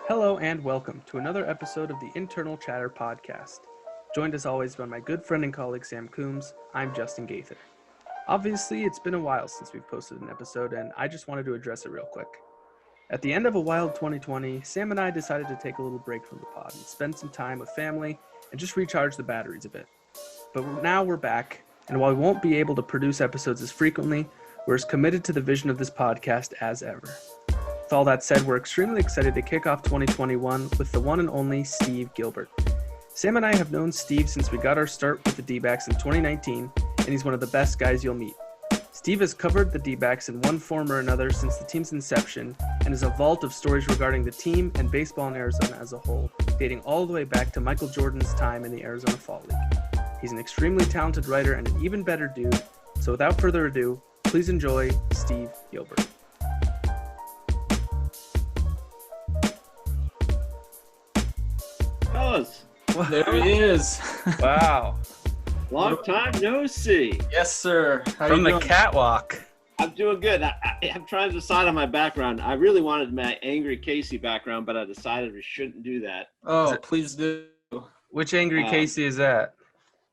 Hello and welcome to another episode of the Internal Chatter podcast. Joined as always by my good friend and colleague Sam Coombs, I'm Justin Gaither. Obviously, it's been a while since we've posted an episode, and I just wanted to address it real quick. At the end of a wild 2020, Sam and I decided to take a little break from the pod and spend some time with family and just recharge the batteries a bit. But now we're back, and while we won't be able to produce episodes as frequently, we're as committed to the vision of this podcast as ever. With all that said, we're extremely excited to kick off 2021 with the one and only Steve Gilbert. Sam and I have known Steve since we got our start with the D-backs in 2019, and he's one of the best guys you'll meet. Steve has covered the D-backs in one form or another since the team's inception and is a vault of stories regarding the team and baseball in Arizona as a whole, dating all the way back to Michael Jordan's time in the Arizona Fall League. He's an extremely talented writer and an even better dude, so without further ado, please enjoy Steve Gilbert. Fellas, There he is. Wow. long time no see. Yes, sir. How From you the doing? catwalk. I'm doing good. I'm trying to decide on my background. I really wanted my Angry Casey background, but I decided we shouldn't do that. Oh, please do. Which Angry Casey is that?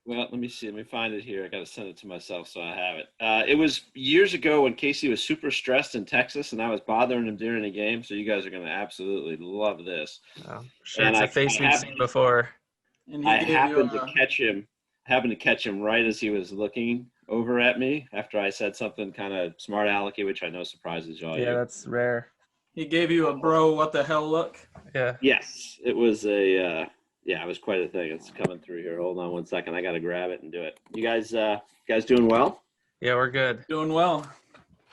Well, let me see. Let me find it here. I got to send it to myself so I have it. It was years ago when Casey was super stressed in Texas, and I was bothering him during a game. So you guys are going to absolutely love this. Oh, sure, And it's a I face we've happened- seen before. And he I gave you happened to catch him right as he was looking over at me after I said something kind of smart alecky, which I know surprises y'all. Yeah, that's rare. he gave you a bro what the hell look. Yeah. Yes, it was it was quite a thing. It's coming through here. Hold on one second. I got to grab it and do it. You guys doing well? Yeah, we're good. Doing well.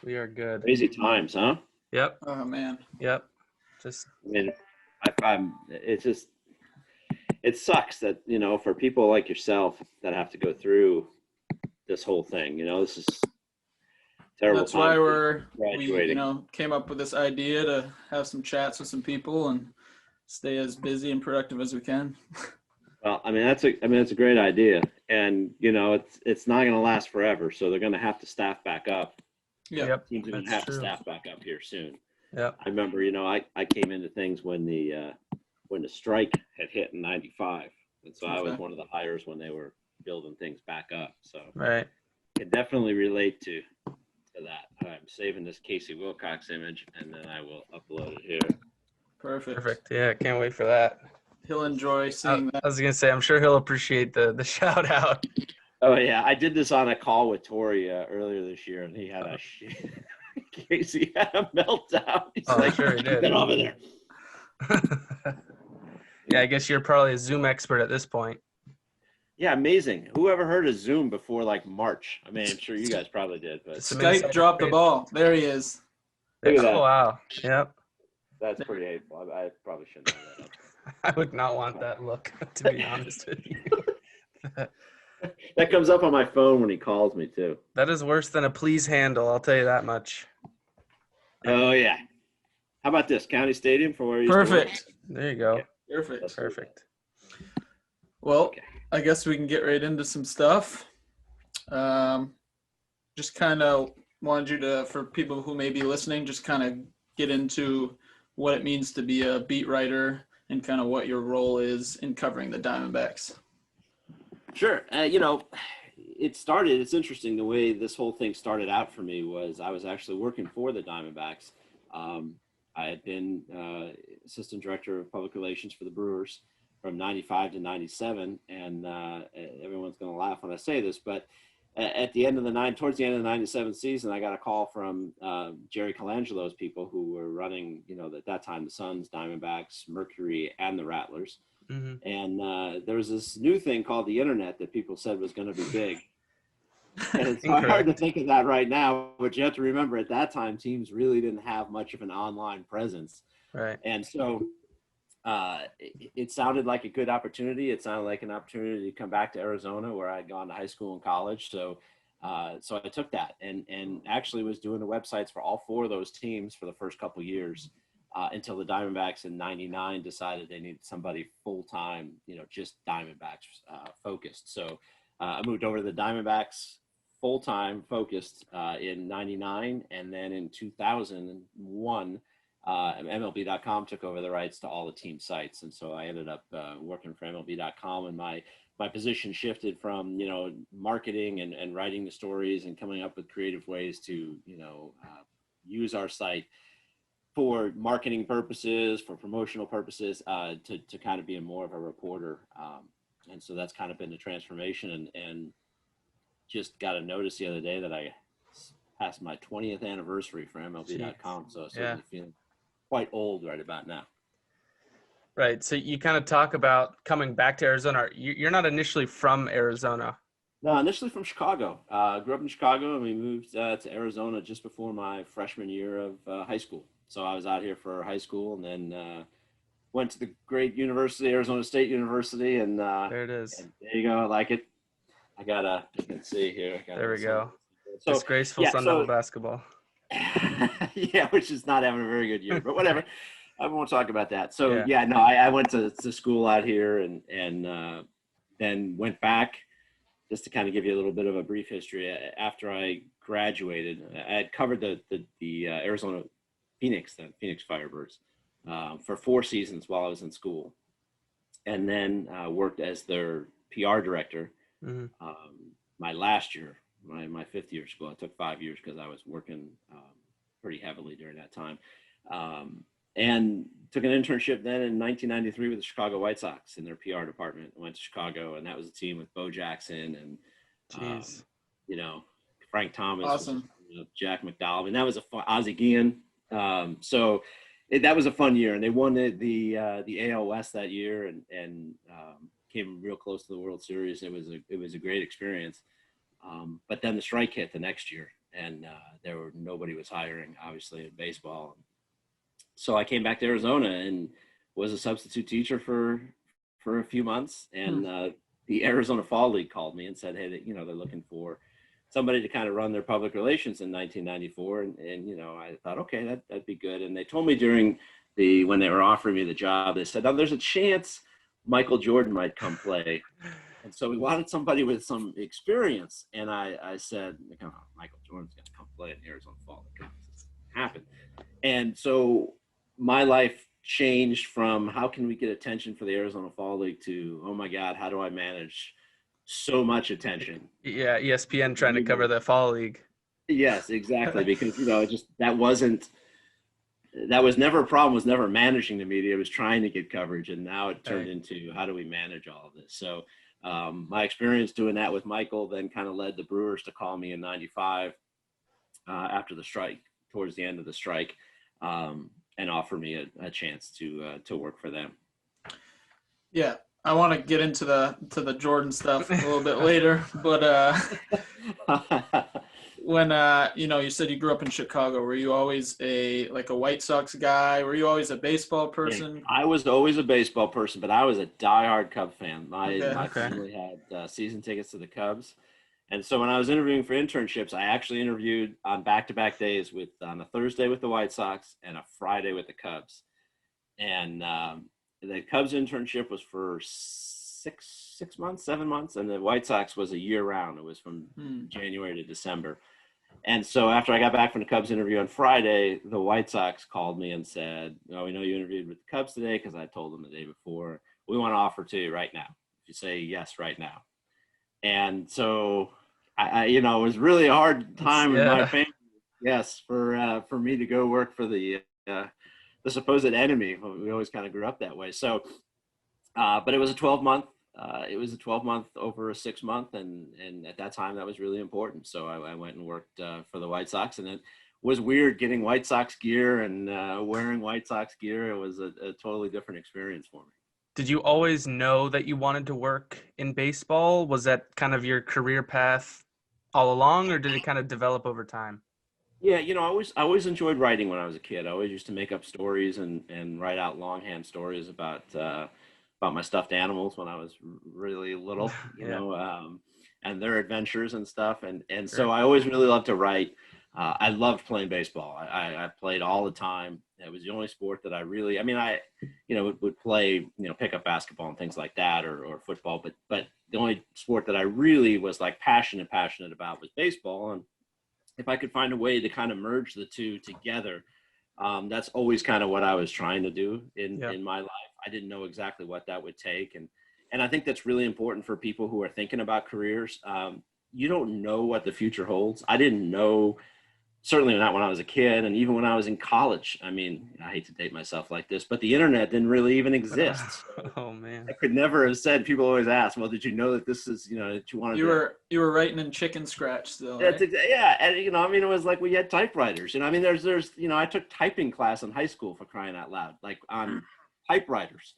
We are good. Crazy times, huh? Yep. Oh man. Yep. Just I mean, it sucks that, for people like yourself that have to go through this whole thing, this is terrible. That's why we graduating. came up with this idea to have some chats with some people and stay as busy and productive as we can. Well, that's a great idea. And, it's not going to last forever. So they're going to have to staff back up. Yeah. Yep. Teams are going to That's have to true. staff back up here soon. Yep. I remember, I came into things when the strike had hit in '95, and so I was Okay. one of the hires when they were building things back up. So Right. I can definitely relate to that. I'm saving this Casey Wilcox image, and then I will upload it here. Perfect. Perfect. Yeah, can't wait for that. He'll enjoy seeing I that. was gonna say, I'm sure he'll appreciate the shout out. Oh yeah, I did this on a call with Tori earlier this year, and he had Casey had a meltdown. He's Oh, like, sure he did. "Get over there." Yeah, I guess you're probably a Zoom expert at this point. Yeah, amazing. Who ever heard of Zoom before like March? I'm sure you guys probably did, but Some Skype inside dropped the trade. ball. There he is. Look at that. Oh wow. Yep. that's pretty hateful. I probably shouldn't have that up. I would not want that look, to be honest with you. That comes up on my phone when he calls me too. That is worse than a please handle, I'll tell you that much. Oh yeah. How about this County Stadium for where he's Perfect. There you go. Perfect. Perfect. Well, Okay. I guess we can get right into some stuff. Just kind of wanted you to, for people who may be listening, just kind of get into what it means to be a beat writer and kind of what your role is in covering the Diamondbacks. Sure. It's interesting the way this whole thing started out for me was I was actually working for the Diamondbacks. I had been assistant director of public relations for the Brewers from 95 to 97. And everyone's going to laugh when I say this, but towards the end of the 97 season, I got a call from Jerry Colangelo's people who were running, at that time, the Suns, Diamondbacks, Mercury, and the Rattlers. Mm-hmm. And there was this new thing called the internet that people said was going to be big. And it's hard to Incorrect. think of that right now, but you have to remember at that time, teams really didn't have much of an online presence. Right. And so it sounded like a good opportunity. It sounded like an opportunity to come back to Arizona where I'd gone to high school and college. So I took that and actually was doing the websites for all four of those teams for the first couple of years until the Diamondbacks in '99 decided they needed somebody full-time, just Diamondbacks focused. So I moved over to the Diamondbacks full-time focused in '99. And then in 2001, MLB.com took over the rights to all the team sites. And so I ended up working for MLB.com, and my position shifted from, marketing and writing the stories and coming up with creative ways to, use our site for marketing purposes, for promotional purposes, to kind of be more of a reporter. And so that's kind of been the transformation, and just got a notice the other day that I passed my 20th anniversary for MLB.com. So I'm certainly feeling quite old right about now. Right. So you kind of talk about coming back to Arizona. You're not initially from Arizona. No, initially from Chicago. Grew up in Chicago, and we moved to Arizona just before my freshman year of high school. So I was out here for high school, and then went to the great university, Arizona State University, and There it is. and there you go. I like it. You can see here. There we go. So, disgraceful Sun Devil basketball. Yeah, which is not having a very good year, but whatever. I won't talk about that. So I went to school out here, and then went back. Just to kind of give you a little bit of a brief history, after I graduated, I had covered the Arizona Phoenix Firebirds for 4 seasons while I was in school, and then worked as their PR director. My last year, my 5th year of school. It took 5 years because I was working pretty heavily during that time. And took an internship then in 1993 with the Chicago White Sox in their PR department. I went to Chicago, and that was a team with Bo Jackson and, Frank Thomas, Awesome. Jack McDowell. I mean, that was a fun, Ozzie Guillen. That was a fun year, and they won the AL West that year, and came real close to the World Series. It was a great experience. But then the strike hit the next year, and nobody was hiring, obviously, in baseball. So I came back to Arizona and was a substitute teacher for a few months. And the Arizona Fall League called me and said, hey, they're looking for somebody to kind of run their public relations in 1994. And I thought, okay, that'd be good. And they told me when they were offering me the job, they said, there's a chance Michael Jordan might come play. And so we wanted somebody with some experience. And I said, Michael Jordan's going to come play in the Arizona Fall League. It's happened. And so my life changed from how can we get attention for the Arizona Fall League to, oh my God, how do I manage so much attention? Yeah, ESPN trying to cover the Fall League. Yes, exactly. Because, that was never a problem, was never managing the media. It was trying to get coverage. And now it turned into how do we manage all of this? So my experience doing that with Michael then kind of led the Brewers to call me in 95 after the strike, towards the end of the strike. And offer me a chance to work for them. Yeah, I want to get into the Jordan stuff a little bit later, but when you said you grew up in Chicago, were you always a White Sox guy? Were you always a baseball person? Yeah, I was always a baseball person, but I was a diehard Cub fan. My family had season tickets to the Cubs. And so when I was interviewing for internships, I actually interviewed on back-to-back days on a Thursday with the White Sox and a Friday with the Cubs. And the Cubs internship was for 7 months, and the White Sox was a year-round. It was from January to December. And so after I got back from the Cubs interview on Friday, the White Sox called me and said, we know you interviewed with the Cubs today, because I told them the day before, we want to offer to you right now. If you say yes right now. And so, it was really a hard time in my family. Yes, for me to go work for the supposed enemy. We always kind of grew up that way. So, but it was a 12-month. It was a 12-month over a 6-month, and at that time that was really important. So I went and worked for the White Sox, and it was weird getting White Sox gear and wearing White Sox gear. It was a totally different experience for me. Did you always know that you wanted to work in baseball? Was that kind of your career path all along, or did it kind of develop over time? Yeah, I always enjoyed writing when I was a kid. I always used to make up stories and write out longhand stories about my stuffed animals when I was really little, and their adventures and stuff. And so I always really loved to write. I loved playing baseball. I played all the time. It was the only sport that I really, would play, pickup basketball and things like that, or football. But the only sport that I really was passionate about was baseball. And if I could find a way to kind of merge the two together, That's always kind of what I was trying to do Yeah. in my life. I didn't know exactly what that would take. And I think that's really important for people who are thinking about careers. You don't know what the future holds. I didn't know, certainly not when I was a kid, and even when I was in college. I mean, I hate to date myself like this, but the internet didn't really even exist. So Oh man. I could never have said, people always ask, well, did you know that this is, that you wanted You were writing in chicken scratch still, that's right? yeah, and I mean, it was like we had typewriters. I mean, there's I took typing class in high school, for crying out loud, like on typewriters,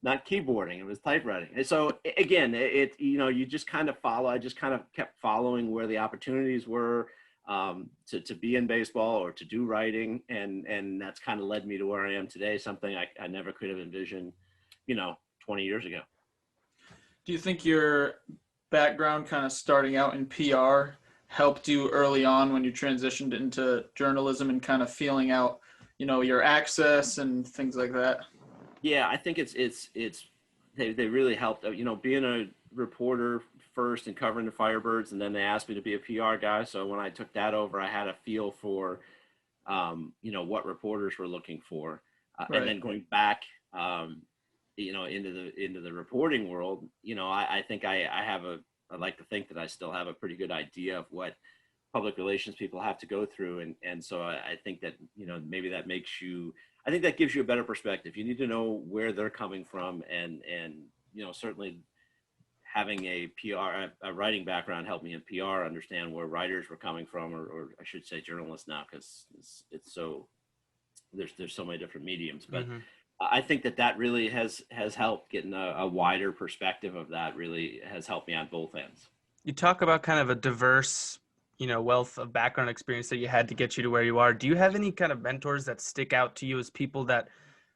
not keyboarding. It was typewriting. And so again, you just kind of follow. I just kind of kept following where the opportunities were, to be in baseball or to do writing, and that's kind of led me to where I am today. Something I never could have envisioned, 20 years ago. Do you think your background kind of starting out in PR helped you early on when you transitioned into journalism and kind of feeling out, your access and things like that? Yeah, I think they really helped. Being a reporter first and covering the Firebirds, and then they asked me to be a PR guy. So when I took that over, I had a feel for, what reporters were looking for, Right. and then going back, into the reporting world. I think I like to think that I still have a pretty good idea of what public relations people have to go through, and so I think that maybe that makes you. I think that gives you a better perspective. You need to know where they're coming from, and certainly having a writing background helped me in PR understand where writers were coming from, or I should say journalists now, because it's so there's so many different mediums. But I think that really has helped. Getting a wider perspective of that really has helped me on both ends. You talk about kind of a diverse, wealth of background experience that you had to get you to where you are. Do you have any kind of mentors that stick out to you as people that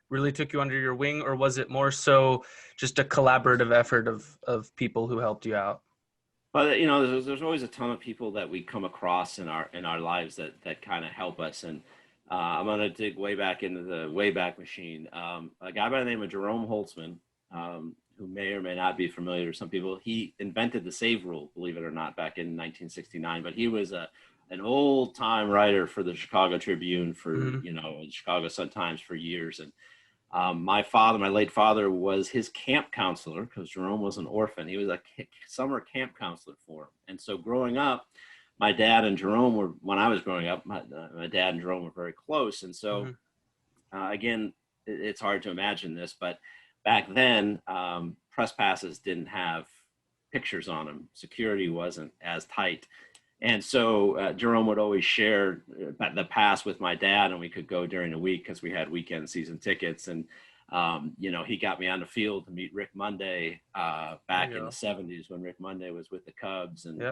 really took you under your wing, or was it more so just a collaborative effort of people who helped you out? But there's always a ton of people that we come across in our lives that kind of help us. And I'm gonna dig way back into the Wayback Machine. A guy by the name of Jerome Holtzman, who may or may not be familiar to some people. He invented the save rule, believe it or not, back in 1969. But he was an old time writer for the Chicago Tribune, for the Chicago Sun-Times for years. And my late father, was his camp counselor, because Jerome was an orphan. He was a summer camp counselor for him. And so growing up, my dad and Jerome were, when I was growing up, my dad and Jerome were very close. And so, again, it's hard to imagine this, but back then, press passes didn't have pictures on them. Security wasn't as tight. And so Jerome would always share the pass with my dad, and we could go during the week because we had weekend season tickets. And, he got me on the field to meet Rick Monday back in the 70s when Rick Monday was with the Cubs. And,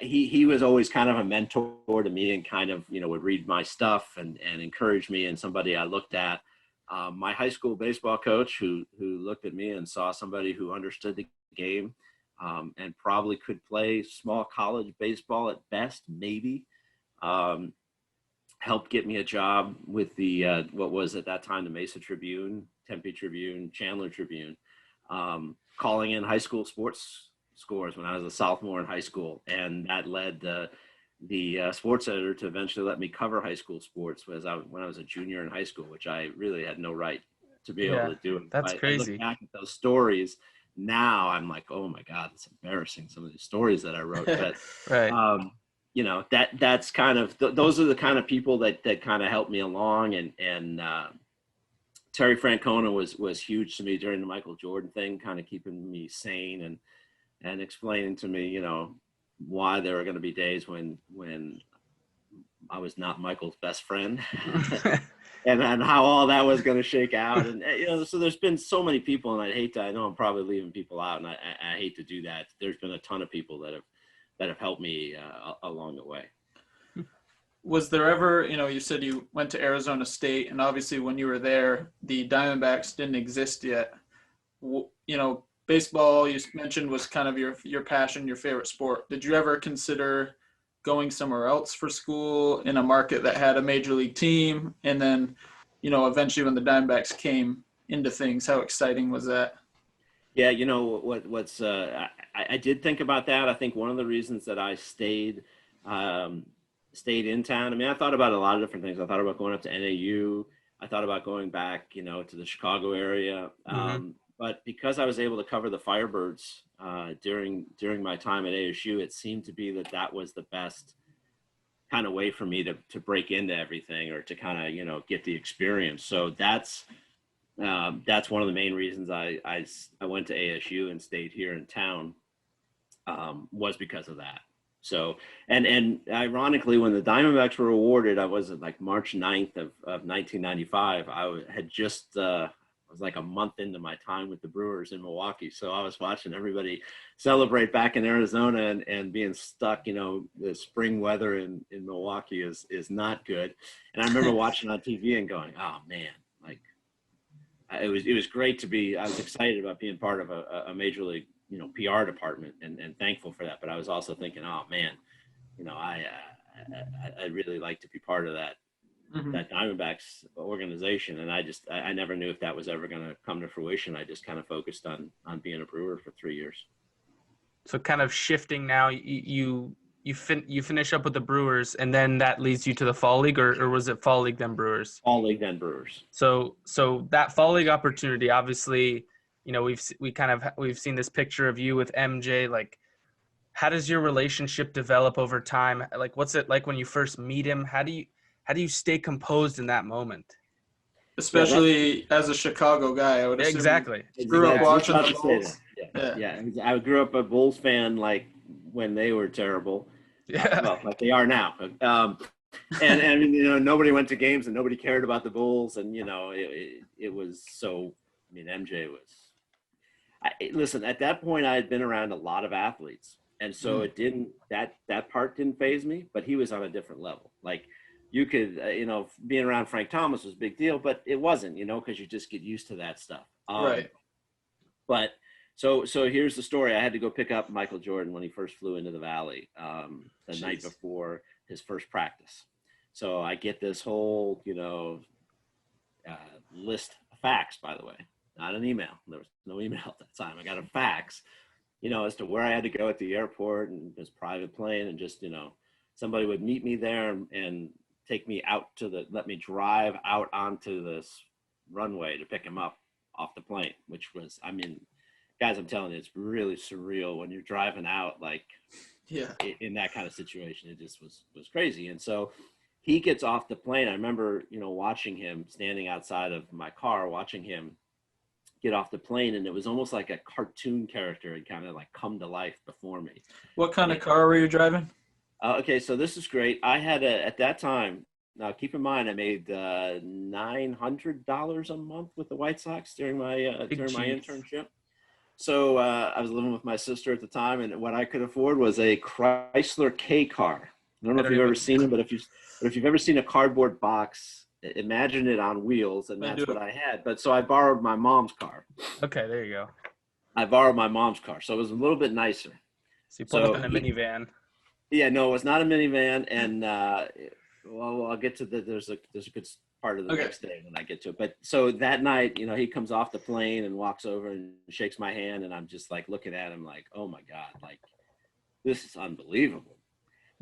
he was always kind of a mentor to me, and kind of, would read my stuff and encourage me, and somebody I looked at. My high school baseball coach, who looked at me and saw somebody who understood the game, and probably could play small college baseball at best, maybe, helped get me a job with the what was at that time the Mesa Tribune, Tempe Tribune, Chandler Tribune, calling in high school sports scores when I was a sophomore in high school, and that led the sports editor to eventually let me cover high school sports when I was a junior in high school, which I really had no right to be able to do. That's crazy. I look back at those stories now, I'm like, oh my God, it's embarrassing, some of these stories that I wrote. But Right. that's kind of those are the kind of people that kind of helped me along. And Terry Francona was huge to me during the Michael Jordan thing, kind of keeping me sane and explaining to me, why there were going to be days when I was not Michael's best friend, and how all that was going to shake out. And so there's been so many people, and I know I'm probably leaving people out, and I hate to do that. There's been a ton of people that have helped me along the way. Was there ever, you said you went to Arizona State, and obviously when you were there, the Diamondbacks didn't exist yet. Baseball, you mentioned, was kind of your passion, your favorite sport. Did you ever consider going somewhere else for school in a market that had a major league team? And then, eventually when the Diamondbacks came into things, how exciting was that? Yeah, I did think about that. I think one of the reasons that I stayed stayed in town. I mean, I thought about a lot of different things. I thought about going up to NAU. I thought about going back, you know, to the Chicago area. But because I was able to cover the Firebirds during my time at ASU, it seemed to be that was the best kind of way for me to break into everything, or to kind of, you know, get the experience. So that's one of the main reasons I went to ASU and stayed here in town, was because of that. So, and ironically, when the Diamondbacks were awarded, I was at like March 9th of 1995. I had just, I was like a month into my time with the Brewers in Milwaukee. So I was watching everybody celebrate back in Arizona, and being stuck, you know, the spring weather in Milwaukee is not good. And I remember watching on TV and going, oh man, like it was great to be, I was excited about being part of a major league, you know, PR department, and thankful for that. But I was also thinking, oh man, you know, I'd really like to be part of that, that Diamondbacks organization. And I never knew if that was ever going to come to fruition. I just kind of focused on being a Brewer for 3 years. So kind of shifting now, you finish up with the Brewers, and then that leads you to the Fall League, or was it Fall League then Brewers? Fall League then Brewers. So that Fall League opportunity, obviously, you know, we've seen this picture of you with MJ. Like, how does your relationship develop over time? Like, what's it like when you first meet him? How do you stay composed in that moment? Especially as a Chicago guy, I would assume. Exactly. Grew up watching the Bulls. Yeah. I grew up a Bulls fan, like when they were terrible. Well, like they are now. And you know, nobody went to games and nobody cared about the Bulls, and you know, it was so. I mean, MJ was. Listen, at that point, I had been around a lot of athletes, and so it didn't, that part didn't faze me, but he was on a different level. Like, you could, you know, being around Frank Thomas was a big deal, but it wasn't, you know, because you just get used to that stuff. Right. But so here's the story. I had to go pick up Michael Jordan when he first flew into the Valley, the night before his first practice. So I get this whole, you know, list of facts, by the way. Not an email. There was no email at that time. I got a fax, you know, as to where I had to go at the airport, and this private plane, and just, you know, somebody would meet me there and take me out let me drive out onto this runway to pick him up off the plane, which was, I mean, guys, I'm telling you, it's really surreal when you're driving out, like, in that kind of situation. It just was crazy. And so he gets off the plane. I remember, you know, watching him, standing outside of my car, watching him get off the plane, and it was almost like a cartoon character had kind of like come to life before me. What kind of car were you driving? Okay, so this is great. I had at that time, now keep in mind, I made $900 a month with the White Sox during my internship. So I was living with my sister at the time, and what I could afford was a Chrysler K car. I don't know if you've ever seen them, but if you've ever seen a cardboard box, imagine it on wheels, and that's what I had. But so I borrowed my mom's car. Okay, there you go. I borrowed my mom's car, so it was a little bit nicer. So you pulled up in a minivan. Yeah, no, it was not a minivan, and well, I'll get to there's a good part of the next day when I get to it. But so that night, you know, he comes off the plane and walks over and shakes my hand, and I'm just like looking at him like, oh my God, like this is unbelievable.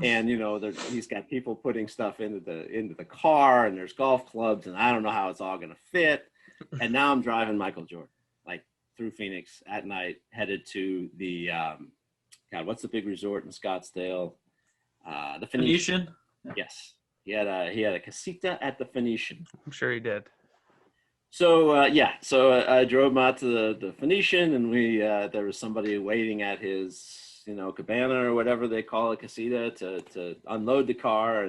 And you know, he's got people putting stuff into the car, and there's golf clubs, and I don't know how it's all gonna fit. And now I'm driving Michael Jordan, like through Phoenix at night, headed to the God, what's the big resort in Scottsdale? The Phoenician. Yes, he had a casita at the Phoenician. I'm sure he did. So I drove him out to the Phoenician, and there was somebody waiting at his, you know, cabana or whatever they call it, casita, to unload the car,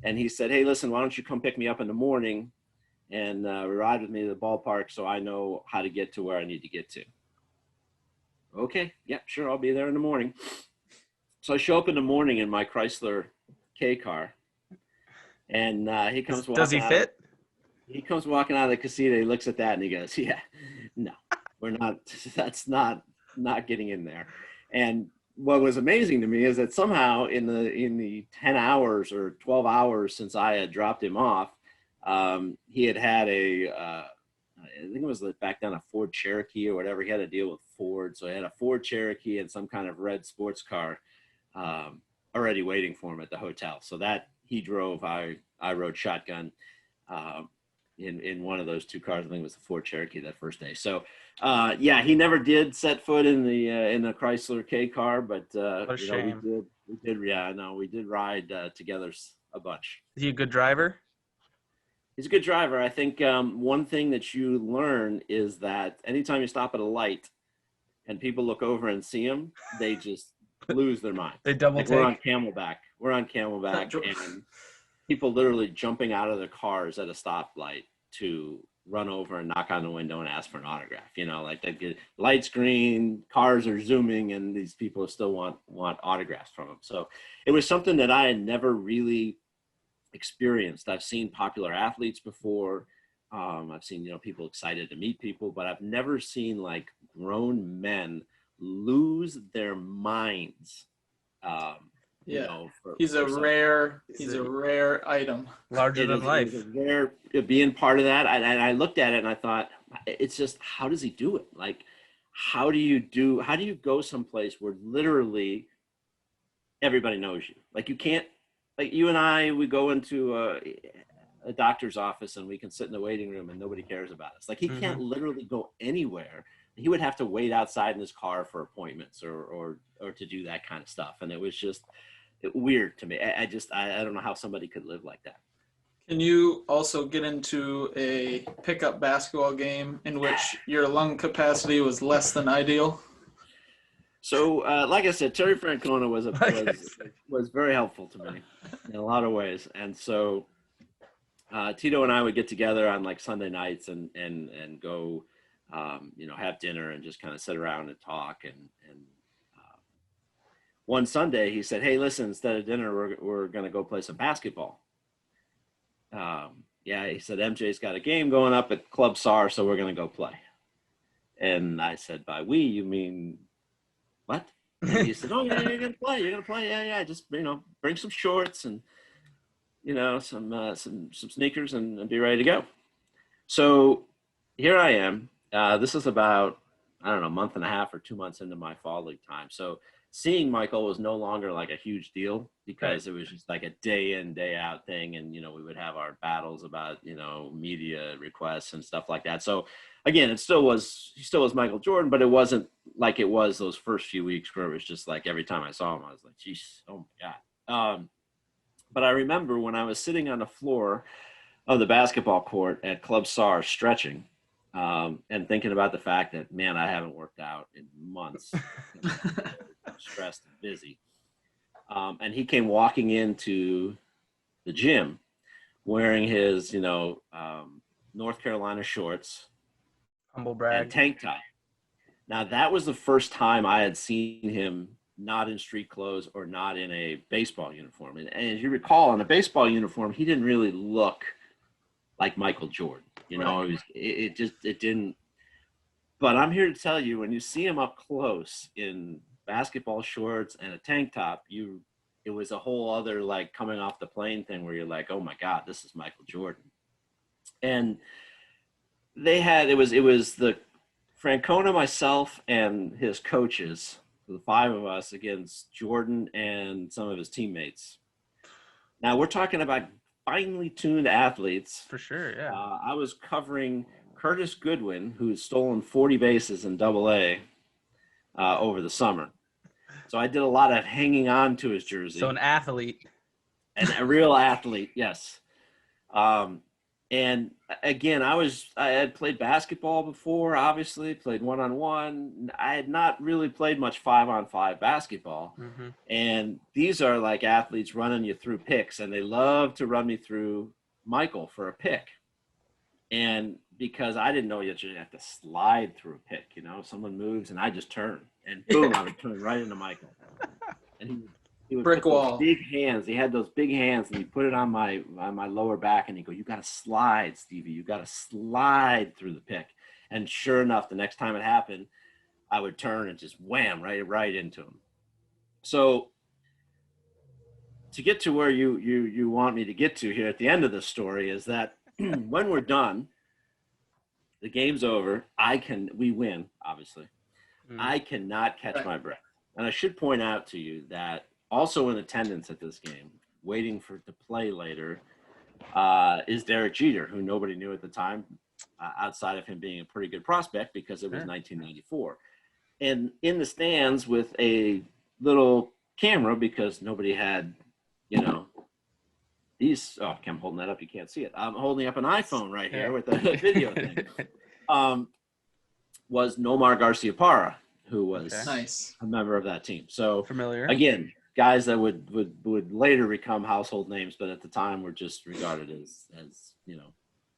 and he said, hey, listen, why don't you come pick me up in the morning and ride with me to the ballpark so I know how to get to where I need to get to. Okay, yeah, sure, I'll be there in the morning. So I show up in the morning in my Chrysler K car, and he comes walking. Does he fit? He comes walking out of the casita. He looks at that and he goes, "Yeah, no, we're not. That's not getting in there." And what was amazing to me is that somehow in the 10 hours or 12 hours since I had dropped him off, he had I think it was back then a Ford Cherokee or whatever. He had a deal with Ford. So he had a Ford Cherokee and some kind of red sports car already waiting for him at the hotel. So that he drove. I rode shotgun in one of those two cars. I think it was the Ford Cherokee that first day. So yeah, he never did set foot in the Chrysler K car, but What a shame. we did. Yeah, no, we did ride together a bunch. Is he a good driver? He's a good driver. I think one thing that you learn is that anytime you stop at a light and people look over and see him, they just lose their mind. They double like take. We're on Camelback, and people literally jumping out of their cars at a stoplight to run over and knock on the window and ask for an autograph. Like they get lights green, cars are zooming, and these people still want autographs from them. So it was something that I had never really experienced. I've seen popular athletes before. I've seen, people excited to meet people, but I've never seen like grown men lose their minds. He's a rare item. Larger than life. It was rare being part of that. And I looked at it and I thought, it's just, how does he do it? Like, how do you go someplace where literally everybody knows you? Like, you can't, like you and I, we go into a doctor's office and we can sit in the waiting room and nobody cares about us. Like, he can't literally go anywhere. He would have to wait outside in his car for appointments or to do that kind of stuff. And it was just weird to me. I don't know how somebody could live like that. Can you also get into a pickup basketball game in which your lung capacity was less than ideal? So, like I said, Terry Francona was very helpful to me in a lot of ways. And so Tito and I would get together on like Sunday nights and go, have dinner and just kind of sit around and talk. And one Sunday he said, "Hey, listen, instead of dinner, we're going to go play some basketball." He said, "MJ's got a game going up at Club SAR, so we're going to go play." And I said, "By we, you mean what?" And he said, "Oh yeah, you're going to play. Yeah. Just, bring some shorts and, some sneakers and be ready to go." So here I am. This is about, a month and a half or 2 months into my fall league time. So seeing Michael was no longer like a huge deal because it was just like a day in, day out thing. And, we would have our battles about, media requests and stuff like that. So again, he still was Michael Jordan, but it wasn't like it was those first few weeks where it was just like every time I saw him, I was like, geez, oh my God. But I remember when I was sitting on the floor of the basketball court at Club SAR stretching, and thinking about the fact that, man, I haven't worked out in months. I'm stressed and busy. And he came walking into the gym wearing his, North Carolina shorts, humble brag, and tank top. Now, that was the first time I had seen him not in street clothes or not in a baseball uniform. And as you recall, in a baseball uniform, he didn't really look like Michael Jordan. It didn't. But I'm here to tell you, when you see him up close in basketball shorts and a tank top, it was a whole other like coming off the plane thing where you're like, oh my God, this is Michael Jordan. And it was the Francona, myself, and his coaches, the five of us against Jordan and some of his teammates. Now we're talking about finely tuned athletes. For sure, yeah. I was covering Curtis Goodwin, who's stolen 40 bases in Double-A over the summer. So I did a lot of hanging on to his jersey. So an athlete. And a real athlete, yes. And again, I had played basketball before, obviously, played one-on-one. I had not really played much 5-on-5 basketball. Mm-hmm. And these are like athletes running you through picks, and they love to run me through Michael for a pick. And because I didn't know you have to slide through a pick, someone moves and I just turn, and boom, I would turn right into Michael. And he would brick put wall. Those big hands. He had those big hands, and he put it on my lower back, and he go, "You got to slide, Stevie. You got to slide through the pick." And sure enough, the next time it happened, I would turn and just wham right into him. So to get to where you want me to get to here at the end of the story is that when we're done, the game's over. We win, obviously. I cannot catch my breath. And I should point out to you that also in attendance at this game waiting to play later, is Derek Jeter, who nobody knew at the time, outside of him being a pretty good prospect because it was 1994. And in the stands with a little camera, because nobody had, these. Oh, I'm holding that up. You can't see it. I'm holding up an iPhone right here with a video thing. Was Nomar Garciaparra, who was a member of that team. So familiar. Again, guys that would later become household names, but at the time were just regarded as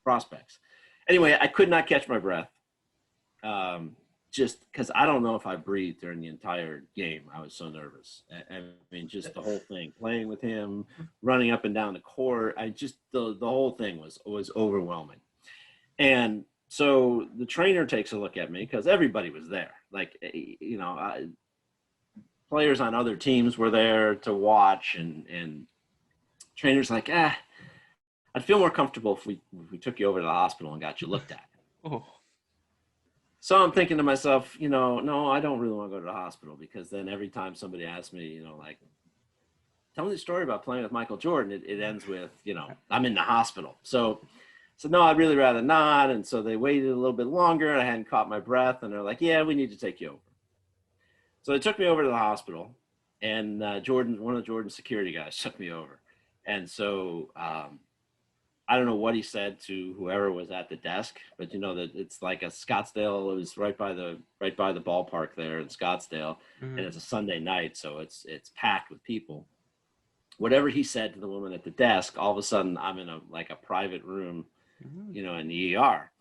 prospects. Anyway, I could not catch my breath. Just because I don't know if I breathed during the entire game. I was so nervous. I mean, just the whole thing, playing with him, running up and down the court. The whole thing was overwhelming. And so the trainer takes a look at me because everybody was there. Like, players on other teams were there to watch, and trainer's like, I'd feel more comfortable if we took you over to the hospital and got you looked at. Oh. So I'm thinking to myself, no, I don't really want to go to the hospital, because then every time somebody asks me, tell me the story about playing with Michael Jordan, it ends with, I'm in the hospital. So no, I'd really rather not. And so they waited a little bit longer. I hadn't caught my breath, and they're like, yeah, we need to take you over. So they took me over to the hospital, and one of Jordan's security guys took me over. And so I don't know what he said to whoever was at the desk, but that it's like a Scottsdale. It was right by the ballpark there in Scottsdale, and it's a Sunday night, so it's packed with people. Whatever he said to the woman at the desk, all of a sudden I'm in a private room, in the ER,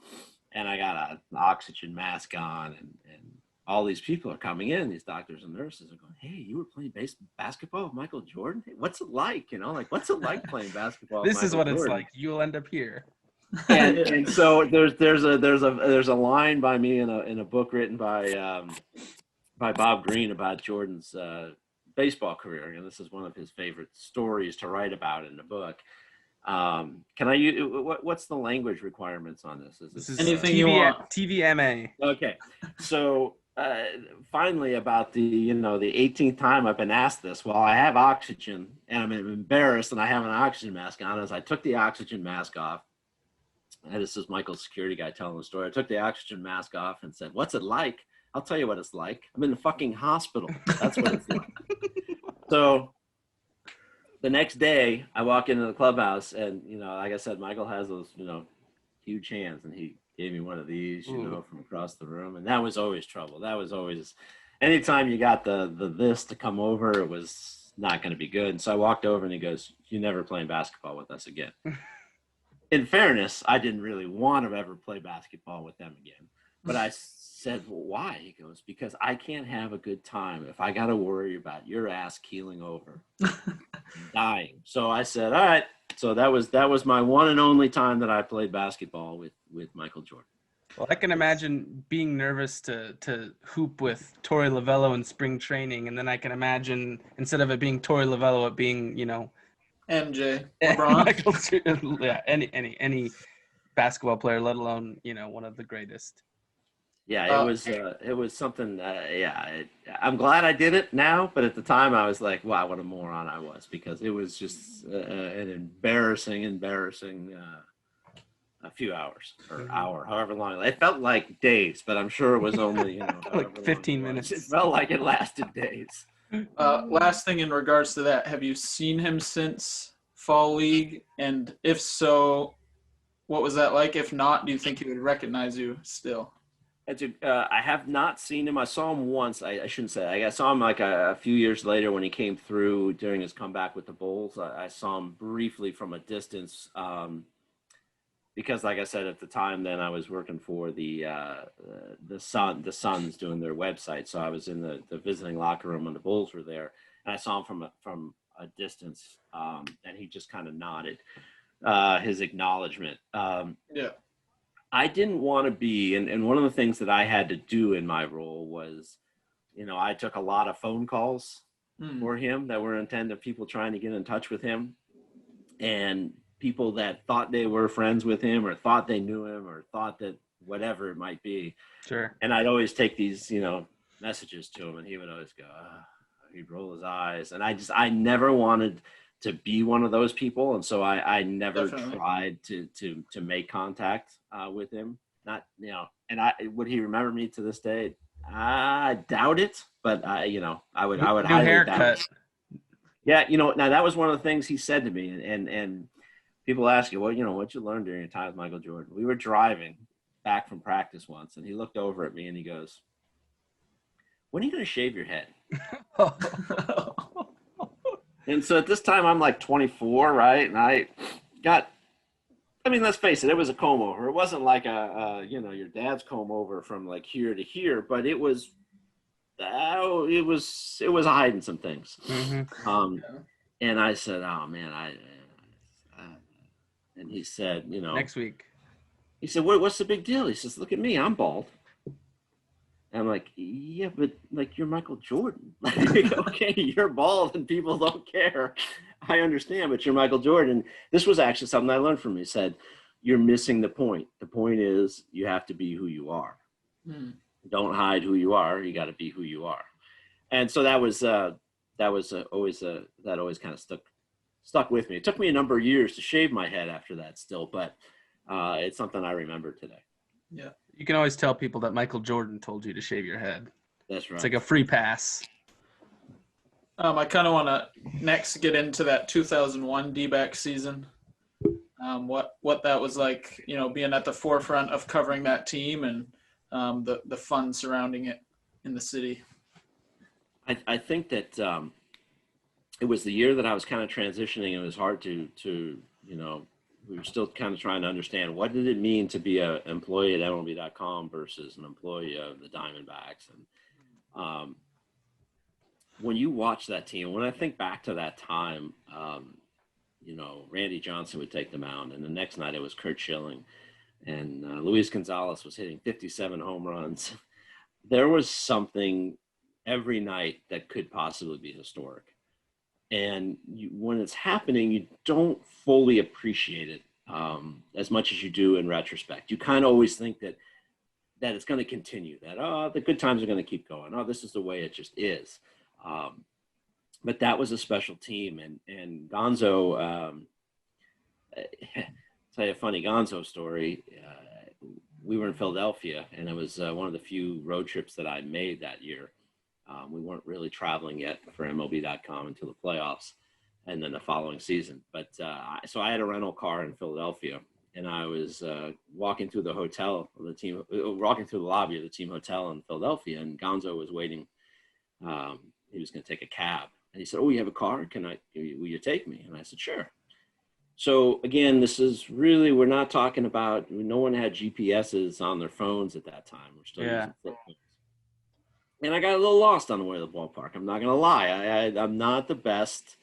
and I got an oxygen mask on, and all these people are coming in. These doctors and nurses are going, hey, you were playing basketball with Michael Jordan? Hey, what's it like? What's it like playing basketball with This is Michael what Jordan? it's like. You'll end up here. And so there's a line by me in a book written by Bob Greene about Jordan's baseball career, and this is one of his favorite stories to write about in the book. Can I use what's the language requirements on this? This is anything you want. TVMA. Okay, so finally, about the 18th time I've been asked this. Well, I have oxygen, and I'm embarrassed, and I have an oxygen mask on. As I took the oxygen mask off, and this is Michael's security guy telling the story. I took the oxygen mask off and said, "What's it like?" I'll tell you what it's like. I'm in the fucking hospital. That's what it's like. So the next day, I walk into the clubhouse, and like I said, Michael has those huge hands, and he gave me one of these, from across the room, and that was always trouble. That was always, anytime you got the this to come over, it was not going to be good. And so I walked over, and he goes, "You're never playing basketball with us again." In fairness, I didn't really want to ever play basketball with them again, but I said, "Well, why?" He goes, "Because I can't have a good time if I got to worry about your ass keeling over, dying." So I said, "All right." So that was my one and only time that I played basketball with Michael Jordan. Well, I can imagine being nervous to hoop with Torey Lovello in spring training, and then I can imagine, instead of it being Torey Lovello, it being MJ, LeBron. Michael, yeah, any basketball player, let alone one of the greatest. Yeah, it was something. I'm glad I did it now, but at the time I was like, "Wow, what a moron I was!" Because it was just an embarrassing a few hours or hour, however long. It felt like days, but I'm sure it was only like 15 minutes. It felt like it lasted days. Last thing in regards to that, have you seen him since Fall League? And if so, what was that like? If not, do you think he would recognize you still? I have not seen him. I saw him once. I shouldn't say that. I saw him like a few years later when he came through during his comeback with the Bulls. I saw him briefly from a distance because, like I said, at the time then I was working for the Suns doing their website. So I was in the visiting locker room when the Bulls were there, and I saw him from a distance, and he just kind of nodded his acknowledgement. Yeah. I didn't want to be, and one of the things that I had to do in my role was, I took a lot of phone calls for him that were intended, people trying to get in touch with him, and people that thought they were friends with him or thought they knew him or thought that whatever it might be. Sure. And I'd always take these, messages to him, and he would always go, he'd roll his eyes. And I never wanted to be one of those people, and so I never Definitely. tried to make contact with him. Not, and would he remember me to this day? I doubt it, but I would New highly doubt haircut. it. Yeah, now that was one of the things he said to me, and people ask you, well, what'd you learn during your time with Michael Jordan? We were driving back from practice once, and he looked over at me and he goes, "When are you going to shave your head?" And so at this time, I'm like 24, right? And let's face it, it was a comb over. It wasn't like your dad's comb over from like here to here, but it was hiding some things. Mm-hmm. And I said, "Oh man, and he said, Next week. he said, what's the big deal?" He says, "Look at me, I'm bald." And I'm like, "Yeah, but like you're Michael Jordan." Like, okay, you're bald and people don't care. I understand, but you're Michael Jordan. This was actually something I learned from him. He said, "You're missing the point. The point is you have to be who you are. Don't hide who you are. You got to be who you are." And so that always kind of stuck with me. It took me a number of years to shave my head after that still, but it's something I remember today. Yeah. You can always tell people that Michael Jordan told you to shave your head. That's right. It's like a free pass. I kind of want to next get into that 2001 D-back season. What that was like, being at the forefront of covering that team and the fun surrounding it in the city. I think that it was the year that I was kind of transitioning. It was hard to we were still kind of trying to understand what did it mean to be an employee at MLB.com versus an employee of the Diamondbacks. And when you watch that team, when I think back to that time, Randy Johnson would take the mound, and the next night it was Curt Schilling, and Luis Gonzalez was hitting 57 home runs. There was something every night that could possibly be historic. And when it's happening, you don't fully appreciate it as much as you do in retrospect. You kind of always think that it's going to continue, that, the good times are going to keep going. Oh, this is the way it just is. But that was a special team. And Gonzo, tell you a funny Gonzo story. We were in Philadelphia, and it was one of the few road trips that I made that year. We weren't really traveling yet for MLB.com until the playoffs and then the following season. But so I had a rental car in Philadelphia, and I was walking through the lobby of the team hotel in Philadelphia, and Gonzo was waiting. He was going to take a cab, and he said, "Oh, you have a car? Will you take me?" And I said, "Sure." So again, this is really, we're not talking about, no one had GPSs on their phones at that time. We're still using flip phones. And I got a little lost on the way to the ballpark. I'm not going to lie. I'm not the best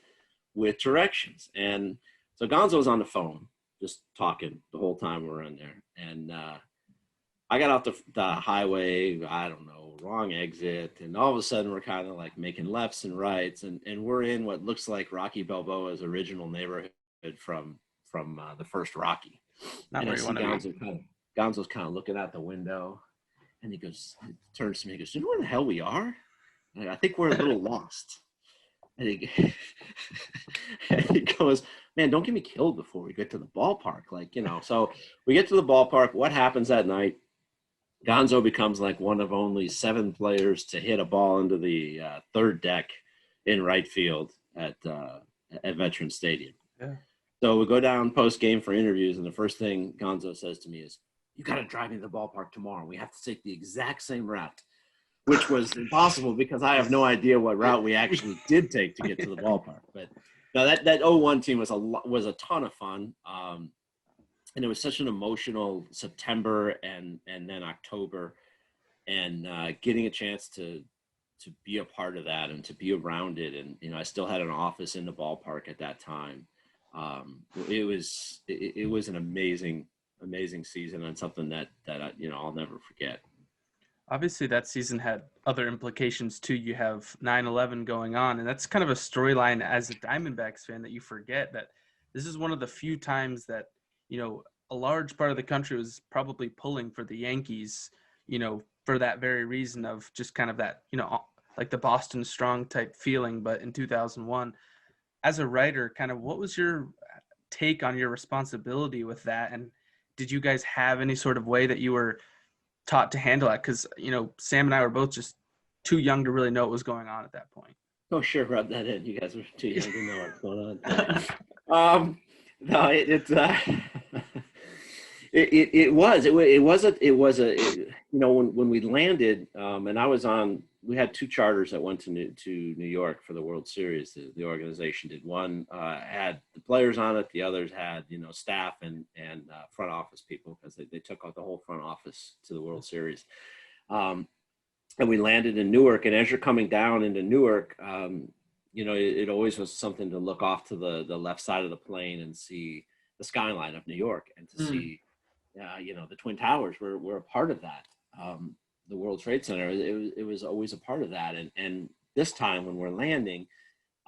with directions. And so Gonzo was on the phone, just talking the whole time we were in there. And I got off the highway, I don't know, wrong exit. And all of a sudden, we're kind of like making lefts and rights. And we're in what looks like Rocky Balboa's original neighborhood from the first Rocky. Not and where you want to be. Gonzo's kind of looking out the window. And he turns to me, he goes, "Do you know where the hell we are?" And I think we're a little lost. And he goes, "Man, don't get me killed before we get to the ballpark." So we get to the ballpark. What happens that night? Gonzo becomes like one of only 7 players to hit a ball into the third deck in right field at Veterans Stadium. Yeah. So we go down post game for interviews, and the first thing Gonzo says to me is, "You got to drive me to the ballpark tomorrow. We have to take the exact same route," which was impossible because I have no idea what route we actually did take to get to the ballpark. But no, that 01 team was a ton of fun. And it was such an emotional September and then October, and getting a chance to be a part of that and to be around it. And, I still had an office in the ballpark at that time. It was an amazing season, and something that I'll never forget. Obviously, that season had other implications too. You have 9/11 going on, and that's kind of a storyline as a Diamondbacks fan that you forget that this is one of the few times that, a large part of the country was probably pulling for the Yankees, for that very reason of just kind of that, like the Boston Strong type feeling. But in 2001, as a writer, kind of what was your take on your responsibility with that? And did you guys have any sort of way that you were taught to handle it? Because, Sam and I were both just too young to really know what was going on at that point. Oh, sure, rub that in. You guys were too young to know what's going on. No, it was when we landed, and we had two charters that went to New York for the World Series. The organization did. One had the players on it, the others had staff and front office people, because they took out the whole front office to the World Series. And we landed in Newark, and as you're coming down into Newark, it always was something to look off to the left side of the plane and see the skyline of New York, and to see, the Twin Towers were a part of that. The World Trade Center, it was always a part of that. And this time when we're landing,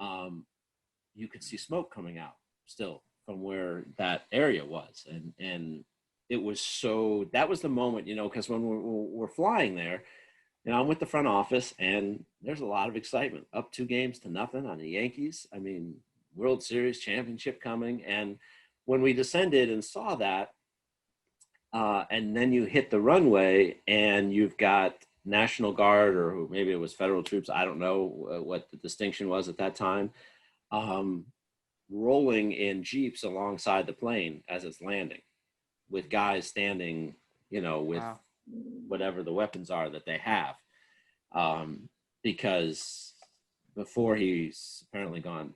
you could see smoke coming out still from where that area was. And it was that was the moment, because when we're flying there, I'm with the front office, and there's a lot of excitement. Up 2-0 on the Yankees. I mean, World Series championship coming. And when we descended and saw that, and then you hit the runway, and you've got National Guard, or maybe it was federal troops, I don't know what the distinction was at that time, rolling in Jeeps alongside the plane as it's landing, with guys standing, with whatever the weapons are that they have, because before he's apparently gone,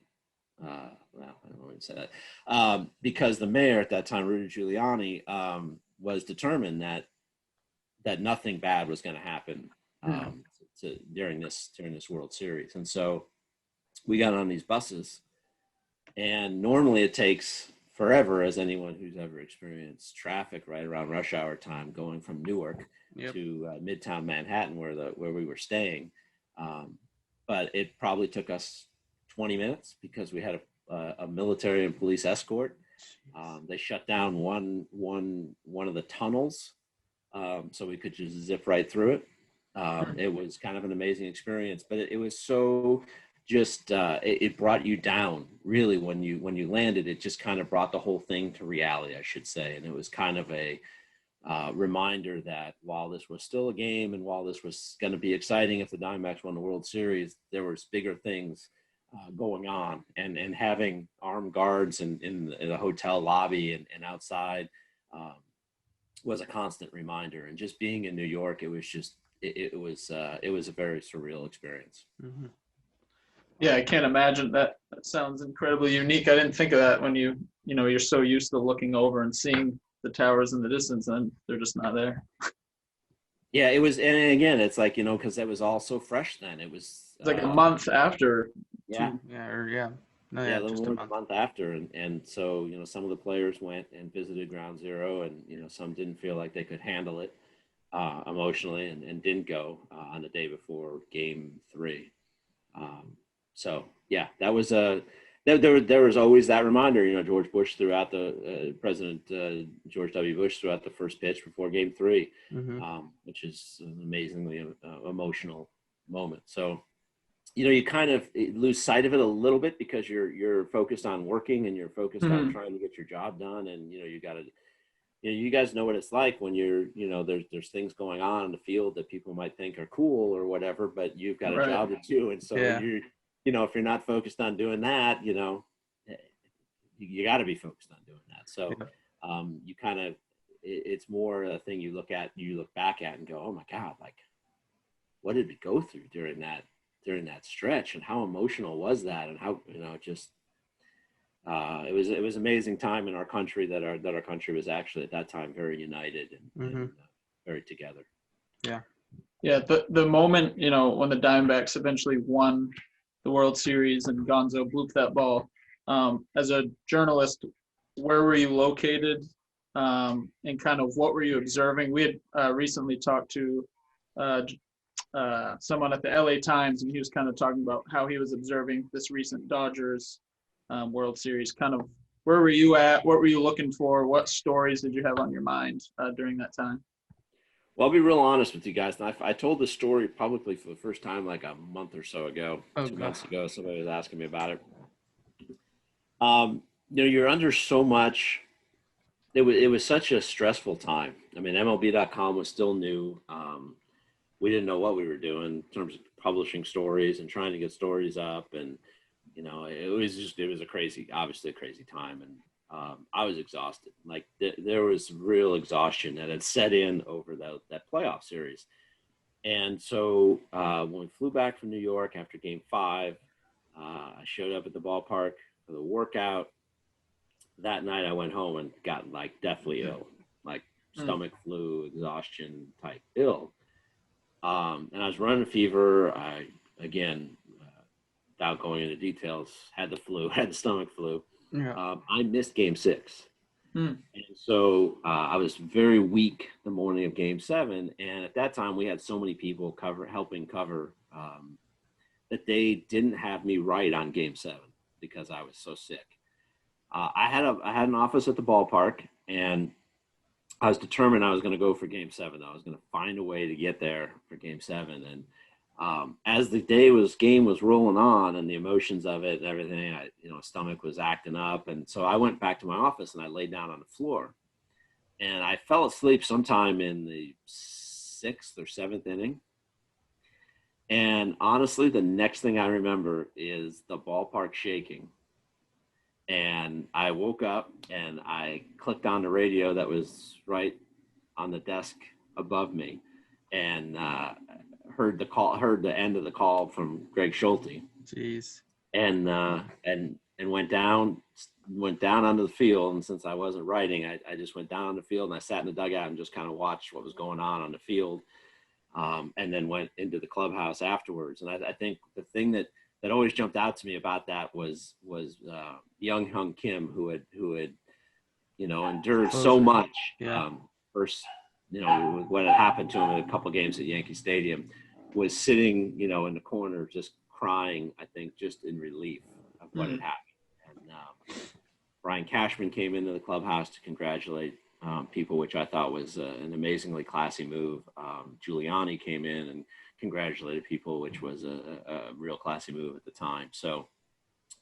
I don't want to say that, because the mayor at that time, Rudy Giuliani, was determined that nothing bad was going to happen during this World Series. And so we got on these buses, and normally it takes forever, as anyone who's ever experienced traffic right around rush hour time, going from Newark to Midtown Manhattan, where we were staying. But it probably took us 20 minutes because we had a military and police escort. They shut down one of the tunnels, so we could just zip right through it. It was kind of an amazing experience, but it was so just it brought you down, really. When you landed, it just kind of brought the whole thing to reality, I should say. And it was kind of a reminder that while this was still a game, and while this was going to be exciting if the Diamondbacks won the World Series, there was bigger things going on, and having armed guards in the hotel lobby and outside was a constant reminder. And just being in New York, it was just it was a very surreal experience. Mm-hmm. Yeah, I can't imagine that. That sounds incredibly unique. I didn't think of that when you're so used to looking over and seeing the towers in the distance, and they're just not there. Yeah, it was, and again, it's like, because it was all so fresh then. It was like a month after. Yeah. Yeah, just a month after. And so, some of the players went and visited Ground Zero, and, some didn't feel like they could handle it emotionally, and didn't go on the day before Game 3. So yeah, that was there was always that reminder. George Bush threw out President George W. Bush threw out the first pitch before Game 3, which is an amazingly emotional moment. So, you kind of lose sight of it a little bit because you're focused on working, and you're focused on trying to get your job done, and you got to. You guys know what it's like when you're, there's things going on in the field that people might think are cool or whatever, but you've got a job to do, and so if you're not focused on doing that, you got to be focused on doing that. So you kind of, it's more a thing you look back at and go, oh my God, like, what did we go through during that stretch, and how emotional was that, and how, just, it was amazing time in our country that our country was actually at that time very united and very together. Yeah. The moment, when the Diamondbacks eventually won the World Series and Gonzo blooped that ball, as a journalist, where were you located, and kind of what were you observing? We had recently talked to someone at the LA Times, and he was kind of talking about how he was observing this recent Dodgers World Series. Kind of where were you at? What were you looking for? What stories did you have on your mind during that time? Well, I'll be real honest with you guys. And I told this story publicly for the first time like a month or so ago, 2 months ago. Somebody was asking me about it. You're under so much. It was such a stressful time. I mean, MLB.com was still new. We didn't know what we were doing in terms of publishing stories and trying to get stories up. And, it was obviously a crazy time. And I was exhausted. Like there was real exhaustion that had set in over that playoff series. And so when we flew back from New York after Game 5, I showed up at the ballpark for the workout. That night I went home and got like deathly ill, like stomach flu, exhaustion type ill. And I was running a fever. Again, without going into details, had the stomach flu. Yeah. I missed Game 6. And so I was very weak the morning of Game 7. And at that time, we had so many people helping cover that they didn't have me right on Game 7 because I was so sick. I had an office at the ballpark, and I was determined I was going to go for Game 7. I was going to find a way to get there for Game 7. And as the game was rolling on, and the emotions of it and everything, stomach was acting up, and so I went back to my office and I laid down on the floor, and I fell asleep sometime in the 6th or 7th inning. And honestly, the next thing I remember is the ballpark shaking. And I woke up and I clicked on the radio that was right on the desk above me, and heard the end of the call from Greg Schulte. Jeez. And went down onto the field. And since I wasn't writing, I just went down on the field and I sat in the dugout and just kind of watched what was going on the field. And then went into the clubhouse afterwards. And I think the thing that always jumped out to me about that was young Hyung Kim, who had endured so much. Yeah. First, what had happened to him in a couple of games at Yankee Stadium, was sitting, in the corner just crying, I think, just in relief of what had happened. And Brian Cashman came into the clubhouse to congratulate people, which I thought was an amazingly classy move. Giuliani came in and congratulated people, which was a real classy move at the time. So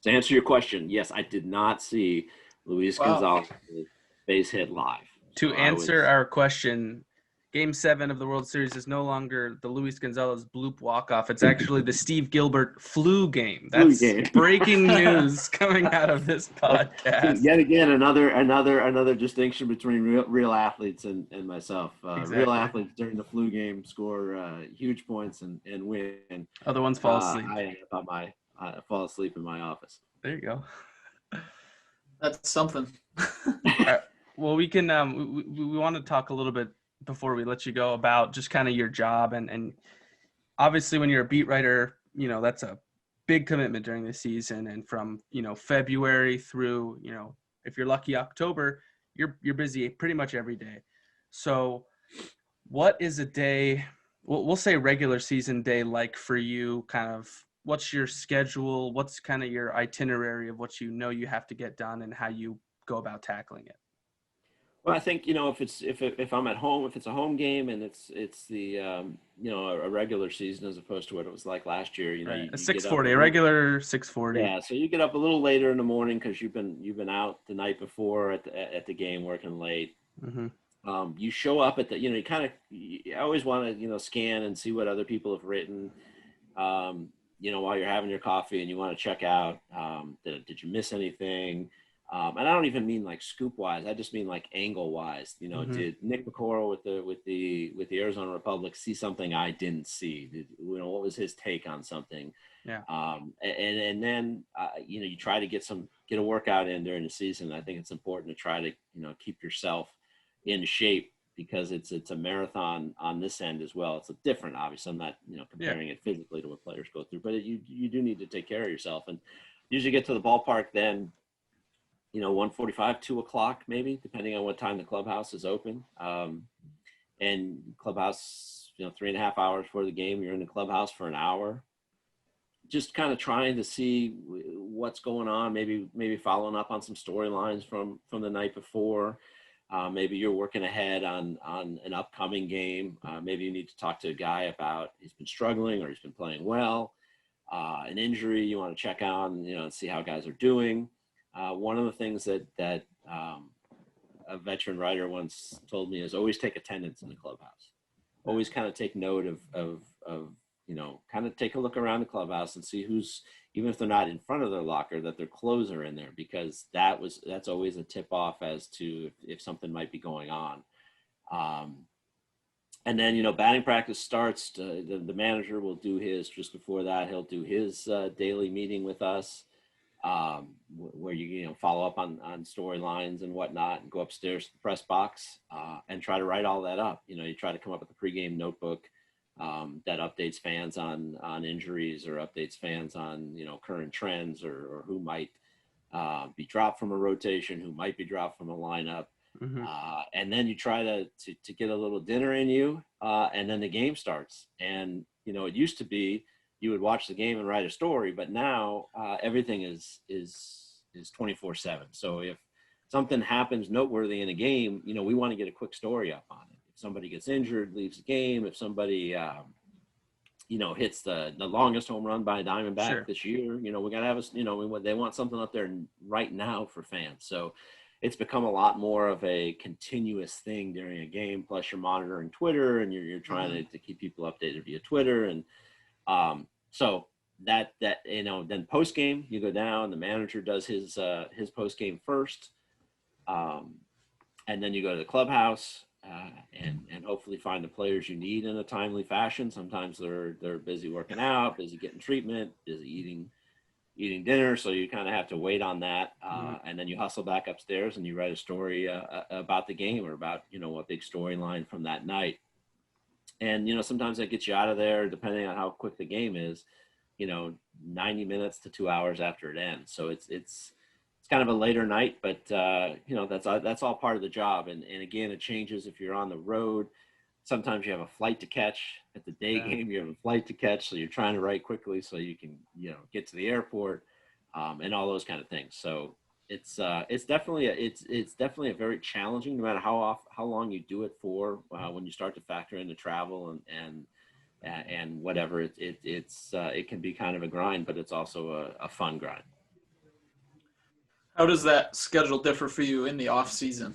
to answer your question, yes, I did not see Luis Gonzalez's base hit live. To answer our question, Game 7 of the World Series is no longer the Luis Gonzalez bloop walk-off. It's actually the Steve Gilbert flu game. That's breaking news coming out of this podcast. Yet again, another distinction between real athletes and myself. Exactly. Real athletes during the flu game score huge points and win. Other ones fall asleep. I fall asleep in my office. There you go. That's something. Well, we can we want to talk a little bit before we let you go about just kind of your job, and obviously when you're a beat writer, that's a big commitment during the season, and from February through if you're lucky October, you're busy pretty much every day. So what is a day, we'll say regular season day, like for you? Kind of what's your schedule, what's kind of your itinerary of what you have to get done and how you go about tackling it? Well, I think if I'm at home, if it's a home game and it's the a regular season as opposed to what it was like last year, right. A 6:40, a regular 6:40. Yeah, so you get up a little later in the morning because you've been out the night before at the game working late. Mm-hmm. You show up at the you always want to scan and see what other people have written. While you're having your coffee, and you want to check out did you miss anything. And I don't even mean like scoop wise. I just mean like angle wise. Did Nick McCorrell with the Arizona Republic see something I didn't see? What was his take on something? Yeah. And then you try to get a workout in during the season. I think it's important to try to keep yourself in shape, because it's a marathon on this end as well. It's different, obviously. I'm not comparing it physically to what players go through, but you do need to take care of yourself, and usually get to the ballpark then 1:45, 2 o'clock, maybe, depending on what time the clubhouse is open. And clubhouse, 3.5 hours before the game, you're in the clubhouse for an hour, just kind of trying to see what's going on, maybe following up on some storylines from the night before. Maybe you're working ahead on an upcoming game. Maybe you need to talk to a guy about he's been struggling or he's been playing well. An injury you want to check on, and see how guys are doing. One of the things that a veteran writer once told me is always take attendance in the clubhouse. Always kind of take note of kind of take a look around the clubhouse and see who's, even if they're not in front of their locker, that their clothes are in there, because that's always a tip off as to if something might be going on. And then, batting practice starts. The manager will do his, just before that, he'll do his daily meeting with us, where you follow up on storylines and whatnot, and go upstairs to the press box and try to write all that up. You try to come up with a pregame notebook that updates fans on injuries, or updates fans on current trends, or who might be dropped from a rotation, who might be dropped from a lineup. Mm-hmm. And then you try to get a little dinner in you, and then the game starts. And it used to be you would watch the game and write a story, but now everything is 24/7. So if something happens noteworthy in a game, we want to get a quick story up on it. If somebody gets injured, leaves the game, if somebody hits the longest home run by a Diamondback this year, we got to have they want something up there right now for fans. So it's become a lot more of a continuous thing during a game. Plus you're monitoring Twitter, and you're trying to keep people updated via Twitter. And so that then post game, you go down, the manager does his post game first. And then you go to the clubhouse and hopefully find the players you need in a timely fashion. Sometimes they're busy working out, busy getting treatment, busy eating dinner, so you kind of have to wait on that, and then you hustle back upstairs and you write a story about the game, or about a big storyline from that night. And sometimes that gets you out of there, depending on how quick the game is, 90 minutes to 2 hours after it ends. So it's kind of a later night, but that's all part of the job. And again, it changes if you're on the road. Sometimes you have a flight to catch. At the day game, you have a flight to catch, so you're trying to write quickly so you can get to the airport, and all those kind of things. So it's definitely a very challenging, no matter how long you do it for. When you start to factor in the travel and whatever, it can be kind of a grind, but it's also a fun grind. How does that schedule differ for you in the off season?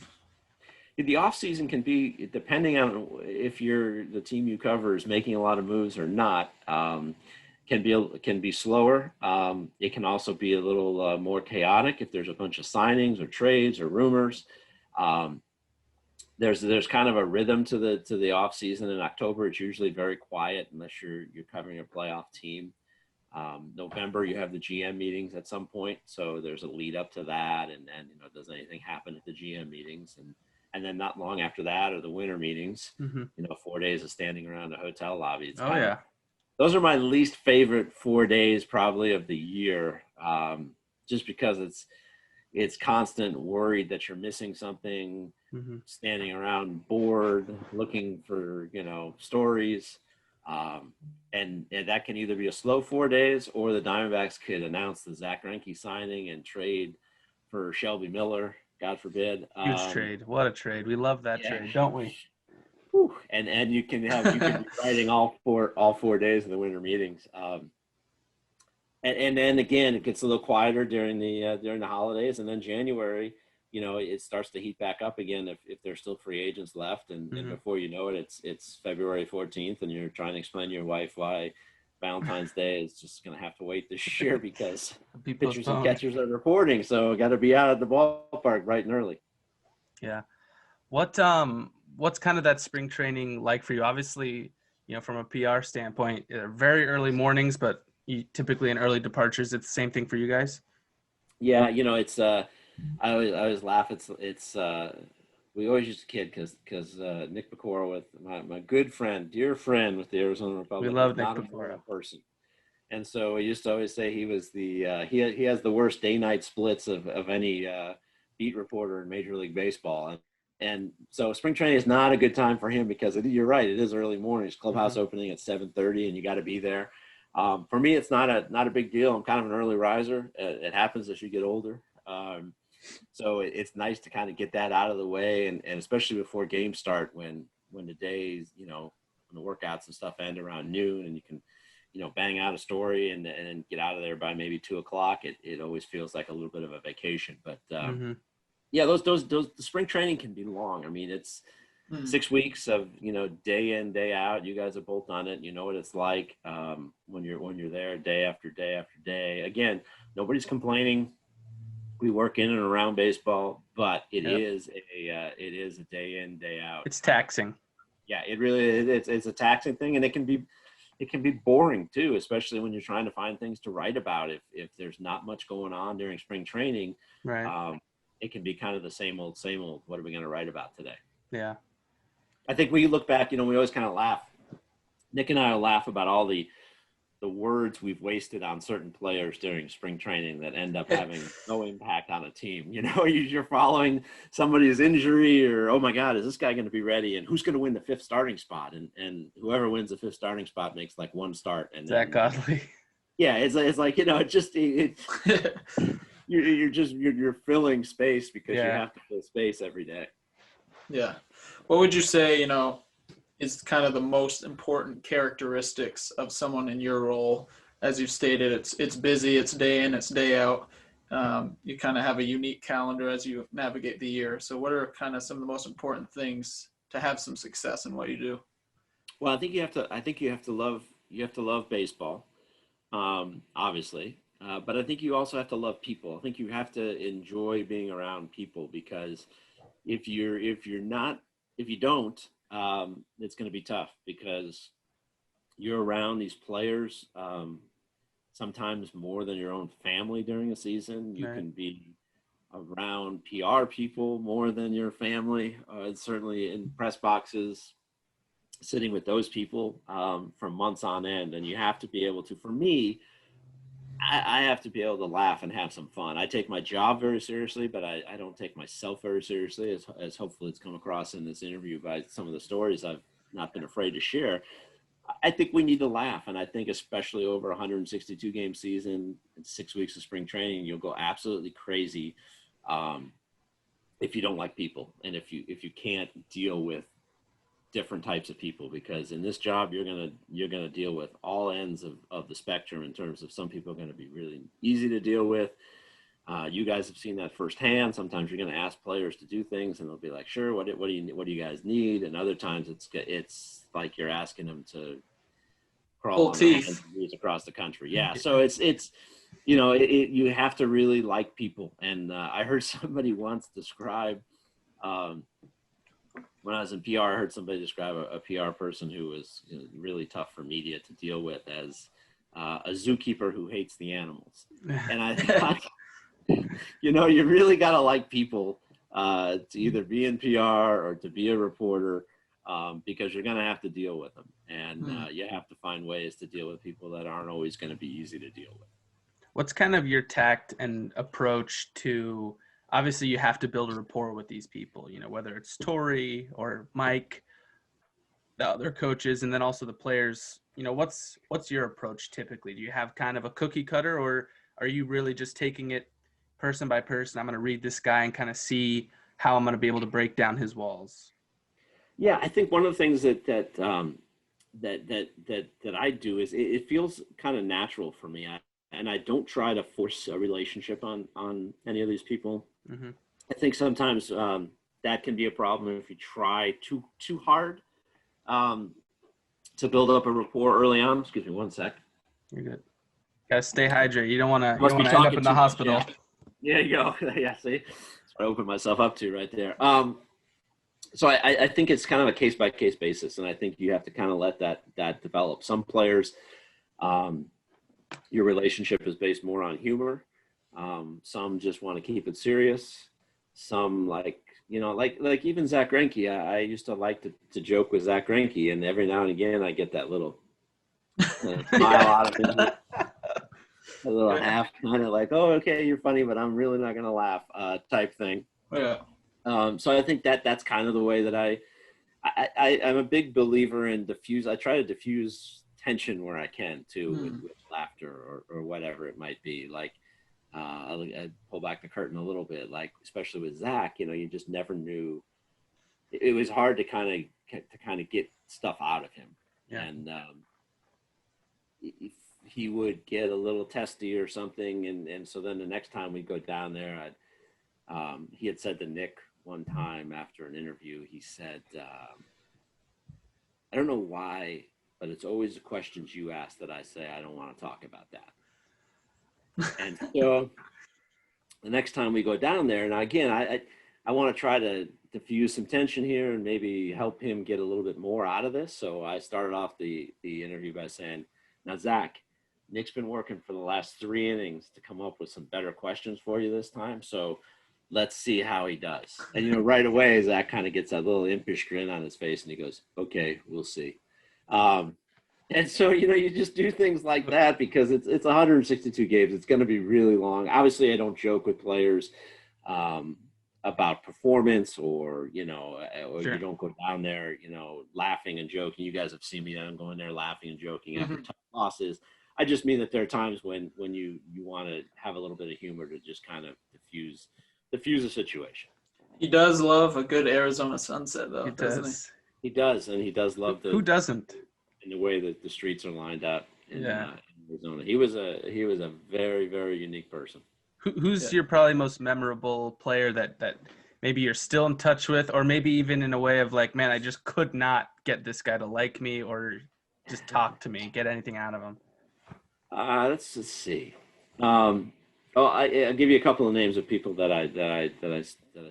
The off season can be, depending on if the team you cover is making a lot of moves or not, can be slower. It can also be a little more chaotic if there's a bunch of signings or trades or rumors. There's kind of a rhythm to the off season. In October, it's usually very quiet unless you're covering a playoff team. November, you have the GM meetings at some point, so there's a lead up to that, and does anything happen at the GM meetings, and then not long after that are the winter meetings. 4 days of standing around a hotel lobby. Those are my least favorite 4 days probably of the year, just because it's constant worried that you're missing something, standing around bored, looking for stories, and that can either be a slow 4 days, or the Diamondbacks could announce the Zach Greinke signing and trade for Shelby Miller, God forbid. Huge trade. What a trade. We love that trade, don't we? Whew. And you can be writing all 4 days of the winter meetings. And then again, it gets a little quieter during the holidays, and then January, it starts to heat back up again if there's still free agents left, and before you know it, it's February 14th, and you're trying to explain to your wife why Valentine's Day is just going to have to wait this year because pitchers and catchers are reporting, so got to be out at the ballpark bright and early. Yeah. What's kind of that spring training like for you? Obviously, from a PR standpoint, very early mornings, but typically in early departures. It's the same thing for you guys? Yeah, it's I always laugh. It's we always used to kid because Nick Pecora, with my good friend, dear friend with the Arizona Republic, we love Nick not Pecora. a morning person, and so we used to always say he was he has the worst day-night splits of any beat reporter in Major League Baseball, and so spring training is not a good time for him because you're right, it is early mornings, clubhouse opening at 7:30, and you got to be there. For me, it's not a big deal. I'm kind of an early riser. It happens as you get older. So it's nice to kind of get that out of the way, and especially before games start when the days, when the workouts and stuff end around noon, and bang out a story and then get out of there by maybe 2:00. It always feels like a little bit of a vacation. But yeah, those the spring training can be long. I mean, it's 6 weeks of day in, day out. You guys have both done it. You know what it's like when you're there day after day after day. Again, nobody's complaining. We work in and around baseball, but it is a day in, day out. It's taxing. Yeah, it really is. It's a taxing thing, and it can be boring too, especially when you're trying to find things to write about. If there's not much going on during spring training, right? It can be kind of the same old. What are we going to write about today? Yeah. I think when you look back, we always kind of laugh. Nick and I will laugh about all the words we've wasted on certain players during spring training that end up having no impact on a team. You're following somebody's injury, or, oh my God, is this guy going to be ready? And who's going to win the 5th starting spot? And whoever wins the 5th starting spot makes like one start. And Zach Godley. Yeah, it's like you're filling space because you have to fill space every day. Yeah. What would you say, is kind of the most important characteristics of someone in your role? As you've stated, it's busy, it's day in, it's day out. You kind of have a unique calendar as you navigate the year. So what are kind of some of the most important things to have some success in what you do? Well, I think you have to love baseball, obviously. But I think you also have to love people. I think you have to enjoy being around people, because if you don't, it's going to be tough, because you're around these players sometimes more than your own family during a season. You can be around PR people more than your family, certainly in press boxes, sitting with those people for months on end. And you have to be able to, for me, I have to be able to laugh and have some fun. I take my job very seriously, but I don't take myself very seriously, as hopefully it's come across in this interview by some of the stories I've not been afraid to share. I think we need to laugh, and I think especially over a 162 game season and 6 weeks of spring training, you'll go absolutely crazy if you don't like people, and if you can't deal with different types of people, because in this job you're gonna deal with all ends of the spectrum. In terms of, some people are going to be really easy to deal with. You guys have seen that firsthand. Sometimes you're going to ask players to do things and they'll be like, sure, what do you guys need? And other times it's like you're asking them to crawl on their hands and knees across the country. Yeah, so it's you have to really like people. And I heard somebody once describe when I was in PR, I heard somebody describe a PR person who was really tough for media to deal with as a zookeeper who hates the animals. And I thought, you really got to like people to either be in PR or to be a reporter, because you're going to have to deal with them. And you have to find ways to deal with people that aren't always going to be easy to deal with. What's kind of your tact and approach to, obviously you have to build a rapport with these people, whether it's Tori or Mike, the other coaches, and then also the players. What's your approach typically? Do you have kind of a cookie cutter, or are you really just taking it person by person? I'm going to read this guy and kind of see how I'm going to be able to break down his walls. Yeah, I think one of the things that I do is it feels kind of natural for me. And I don't try to force a relationship on any of these people. Mm-hmm. I think sometimes that can be a problem if you try too hard to build up a rapport early on. Excuse me 1 sec. You're good. Gotta stay hydrated. You don't want to end up in the hospital. Yeah, you go. Yeah, see? That's what I opened myself up to right there. So I think it's kind of a case-by-case basis, and I think you have to kind of let that develop. Some players, your relationship is based more on humor. Some just want to keep it serious. Some like even Zach Greinke. I used to like to joke with Zach Greinke, and every now and again I get that little smile out of him. A little half kind of like, oh, okay, you're funny, but I'm really not going to laugh type thing. Yeah. So I think that's kind of the way that I'm a big believer in diffuse. I try to diffuse tension where I can too, with laughter or whatever it might be. Like I pull back the curtain a little bit, like especially with Zach, you just never knew. It was hard to kind of get stuff out of him. Yeah. And he would get a little testy or something. And so then the next time we go down there, he had said to Nick one time after an interview, he said, I don't know why, but it's always the questions you ask that I say, I don't want to talk about that. And so the next time we go down there, now again, I want to try to diffuse some tension here and maybe help him get a little bit more out of this. So I started off the interview by saying, now, Zach, Nick's been working for the last 3 innings to come up with some better questions for you this time. So let's see how he does. And, right away, Zach kind of gets that little impish grin on his face and he goes, okay, we'll see. And so, you just do things like that because it's 162 games. It's going to be really long. Obviously, I don't joke with players about performance or Sure. You don't go down there, laughing and joking. You guys have seen me. I'm going there laughing and joking after tough losses. I just mean that there are times when you want to have a little bit of humor to just kind of diffuse a situation. He does love a good Arizona sunset, though, doesn't he? He does, and he does love Who doesn't? In the way that the streets are lined up in Arizona. He was a very, very unique person. Who's your probably most memorable player that maybe you're still in touch with, or maybe even in a way of like, man, I just could not get this guy to like me or just talk to me, get anything out of him? Let's see. I'll give you a couple of names of people that I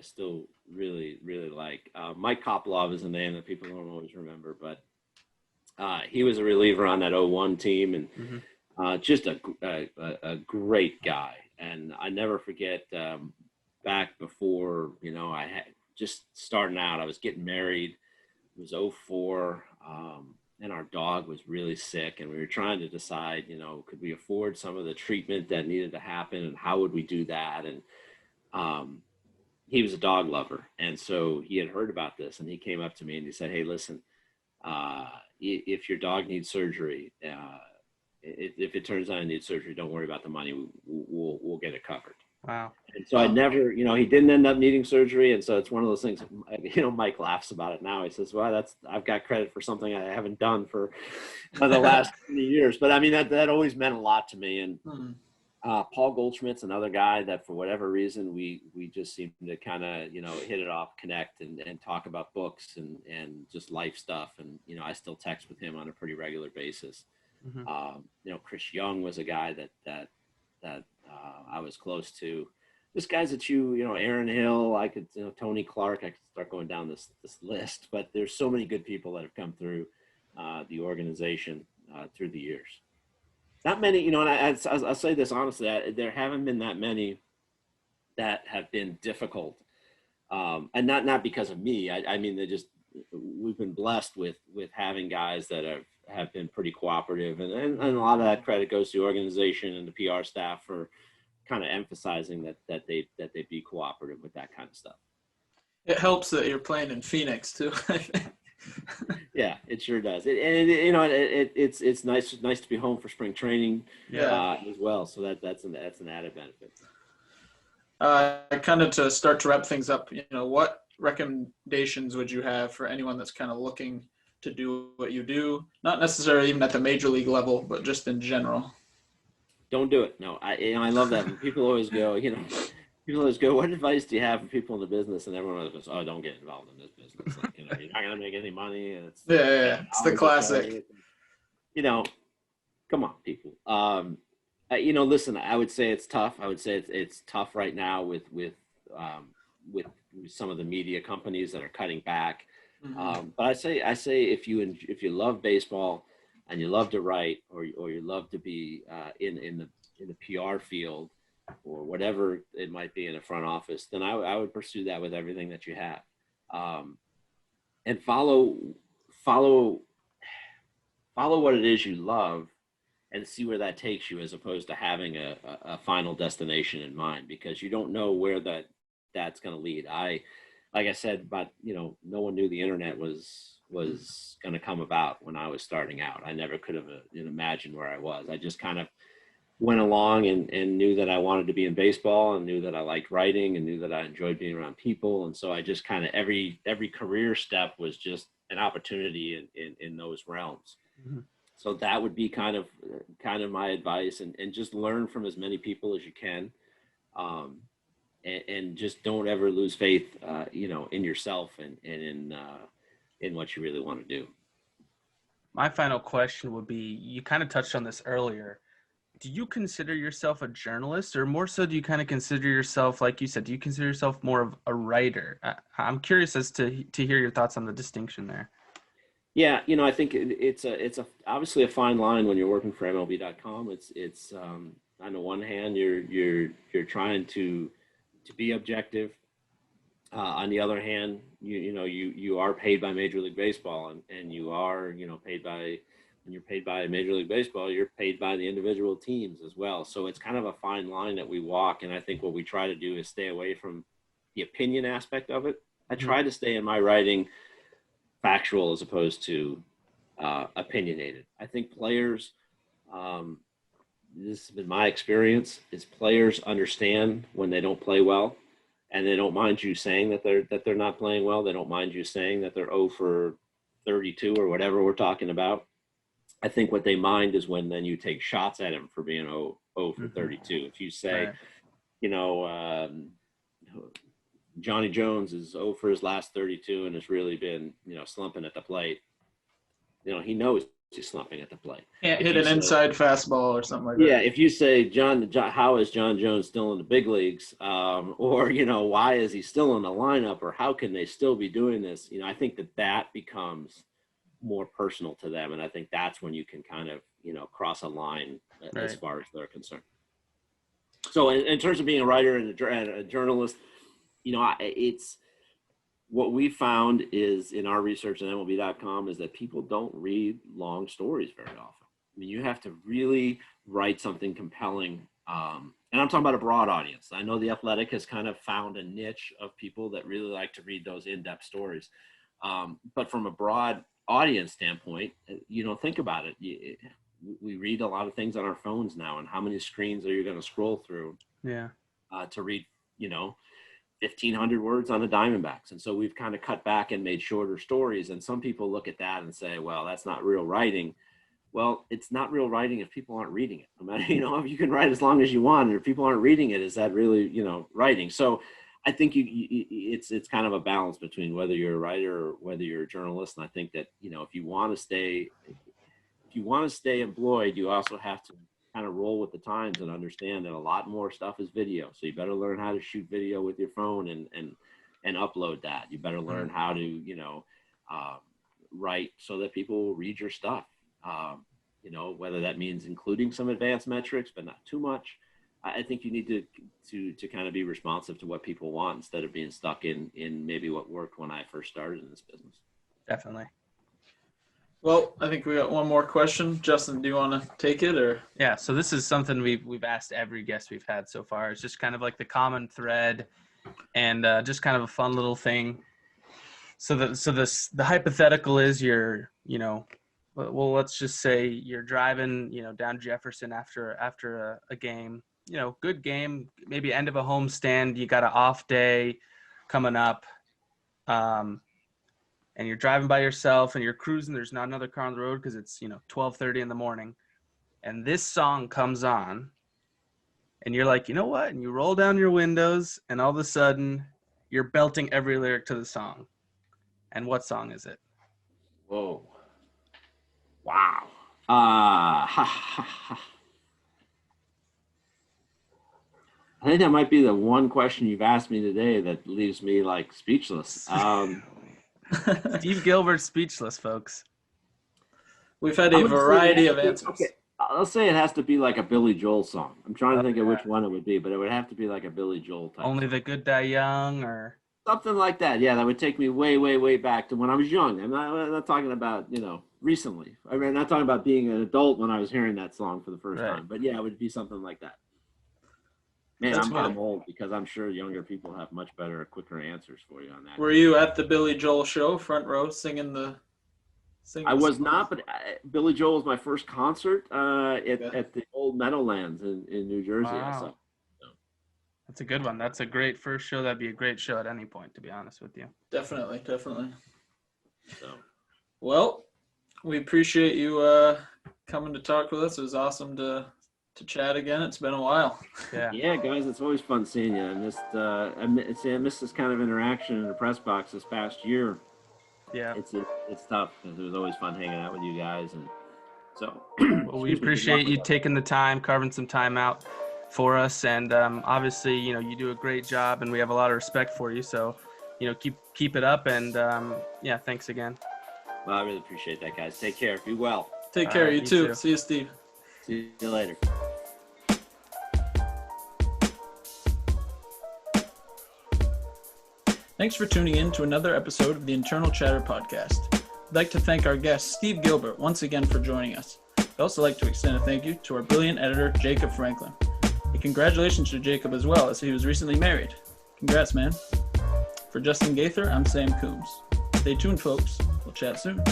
still really, really like. Mike Koplov is a name that people don't always remember, but he was a reliever on that 01 team and just a great guy. And I never forget back before, I had just starting out, I was getting married. It was 04. And our dog was really sick and we were trying to decide, could we afford some of the treatment that needed to happen and how would we do that? And he was a dog lover. And so he had heard about this and he came up to me and he said, hey, listen, if your dog needs surgery, if it turns out it needs surgery, don't worry about the money. We'll get it covered. Wow. And so I never, he didn't end up needing surgery. And so it's one of those things, Mike laughs about it now. He says, well, I've got credit for something I haven't done for the last 20 years. But I mean, that always meant a lot to me. And Paul Goldschmidt's another guy that for whatever reason, we just seem to kind of, hit it off, connect and talk about books and just life stuff. And, I still text with him on a pretty regular basis. Chris Young was a guy that I was close to. Just guys that Aaron Hill, I could, Tony Clark, I could start going down this list, but there's so many good people that have come through the organization through the years. Not many, and I'll say this honestly, there haven't been that many that have been difficult. And not because of me. I mean, we've been blessed with having guys that have been pretty cooperative, and a lot of that credit goes to the organization and the PR staff for kind of emphasizing that they be cooperative with that kind of stuff. It helps that you're playing in Phoenix too. Yeah, it sure does. It's nice to be home for spring training as well. So that's an added benefit. Kind of to start to wrap things up, what recommendations would you have for anyone that's kind of looking to do what you do? Not necessarily even at the major league level, but just in general. Don't do it. No, I love that. When people always go, what advice do you have for people in the business? And everyone always goes, oh, don't get involved in this business. Like, you're not going to make any money. And it's It's the classic. Come on, people. Listen, I would say it's tough. I would say it's tough right now with some of the media companies that are cutting back. But I say if you love baseball and you love to write or you love to be in the PR field or whatever it might be in a front office, then I would pursue that with everything that you have, and follow what it is you love and see where that takes you, as opposed to having a final destination in mind, because you don't know where that's going to lead. Like I said, but no one knew the internet was going to come about when I was starting out. I never could have imagined where I was. I just kind of went along and knew that I wanted to be in baseball and knew that I liked writing and knew that I enjoyed being around people. And so I just kind of every career step was just an opportunity in those realms. So that would be kind of my advice, and just learn from as many people as you can. And just don't ever lose faith, in yourself and in what you really want to do. My final question would be, you kind of touched on this earlier. Do you consider yourself a journalist, or more so do you kind of consider yourself, like you said, do you consider yourself more of a writer? I'm curious as to hear your thoughts on the distinction there. Yeah, I think it's obviously a fine line when you're working for MLB.com. It's on the one hand, you're trying to be objective. On the other hand, you are paid by Major League Baseball, and you are paid by, when you're paid by Major League Baseball, you're paid by the individual teams as well. So it's kind of a fine line that we walk, and I think what we try to do is stay away from the opinion aspect of it. I try to stay in my writing factual as opposed to opinionated. I think players, this has been my experience, is players understand when they don't play well, and they don't mind you saying that they're not playing well. They don't mind you saying that they're 0 for 32 or whatever we're talking about. I think what they mind is when then you take shots at him for being 0 for 32. If you say, right, Johnny Jones is 0 for his last 32 and has really been, slumping at the plate, he knows he's slumping at the plate. Can't hit an inside fastball or something like that. Yeah, if you say, how is John Jones still in the big leagues? Or, why is he still in the lineup? Or how can they still be doing this? I think that becomes more personal to them. And I think that's when you can kind of, cross a line as far as they're concerned. So in terms of being a writer and a journalist, it's what we found is in our research at MLB.com is that people don't read long stories very often. I mean, you have to really write something compelling. And I'm talking about a broad audience. I know The Athletic has kind of found a niche of people that really like to read those in-depth stories. But from a broad audience standpoint, think about it. We read a lot of things on our phones now, and how many screens are you going to scroll through to read, 1,500 words on the Diamondbacks. And so we've kind of cut back and made shorter stories. And some people look at that and say, well, that's not real writing. Well, it's not real writing if people aren't reading it. No matter, if you can write as long as you want, and if people aren't reading it, is that really, writing? So I think it's kind of a balance between whether you're a writer or whether you're a journalist. And I think that, if you want to stay employed, you also have to kind of roll with the times and understand that a lot more stuff is video. So you better learn how to shoot video with your phone and upload that. You better learn how to, write so that people will read your stuff. Whether that means including some advanced metrics, but not too much. I think you need to kind of be responsive to what people want instead of being stuck in maybe what worked when I first started in this business. Definitely. Well, I think we got one more question. Justin, do you want to take it or? Yeah. So this is something we've asked every guest we've had so far. It's just kind of like the common thread, and just kind of a fun little thing. So the hypothetical is well, let's just say you're driving, down Jefferson after a game, good game, maybe end of a homestand. You got an off day coming up. And you're driving by yourself and you're cruising. There's not another car on the road because it's, 12:30 in the morning. And this song comes on and you're like, you know what? And you roll down your windows and all of a sudden you're belting every lyric to the song. And what song is it? Whoa. Wow. I think that might be the one question you've asked me today that leaves me like speechless. Steve Gilbert speechless, folks. We've had a variety of answers. Okay, I'll say it has to be like a Billy Joel song. I'm trying to think of which one it would be, but it would have to be like a Billy Joel type Only song. the Good Die Young or something like that. Yeah, that would take me way, way, way back to when I was young. I'm not talking about, recently. I'm not talking about being an adult when I was hearing that song for the first time. But yeah, it would be something like that. Man, I'm old because I'm sure younger people have much better, quicker answers for you on that. Were you at the Billy Joel show, front row, singing the I was not, but Billy Joel was my first concert at the old Meadowlands in New Jersey. Wow. That's a good one. That's a great first show. That'd be a great show at any point, to be honest with you. Definitely. So. Well, we appreciate you coming to talk with us. It was awesome to chat again. It's been a while. Yeah, guys, it's always fun seeing you. I missed this kind of interaction in the press box this past year. Yeah. It's tough because it was always fun hanging out with you guys, and so. Well, we appreciate you taking the time, carving some time out for us, and obviously, you do a great job, and we have a lot of respect for you. So, keep it up, and thanks again. Well, I really appreciate that, guys. Take care. Be well. Take care. You too. too. See you, Steve. See you later. Thanks for tuning in to another episode of the Internal Chatter podcast. I'd like to thank our guest, Steve Gilbert, once again for joining us. I'd also like to extend a thank you to our brilliant editor, Jacob Franklin. And congratulations to Jacob as well, as he was recently married. Congrats, man. For Justin Gaither, I'm Sam Coombs. Stay tuned, folks. We'll chat soon.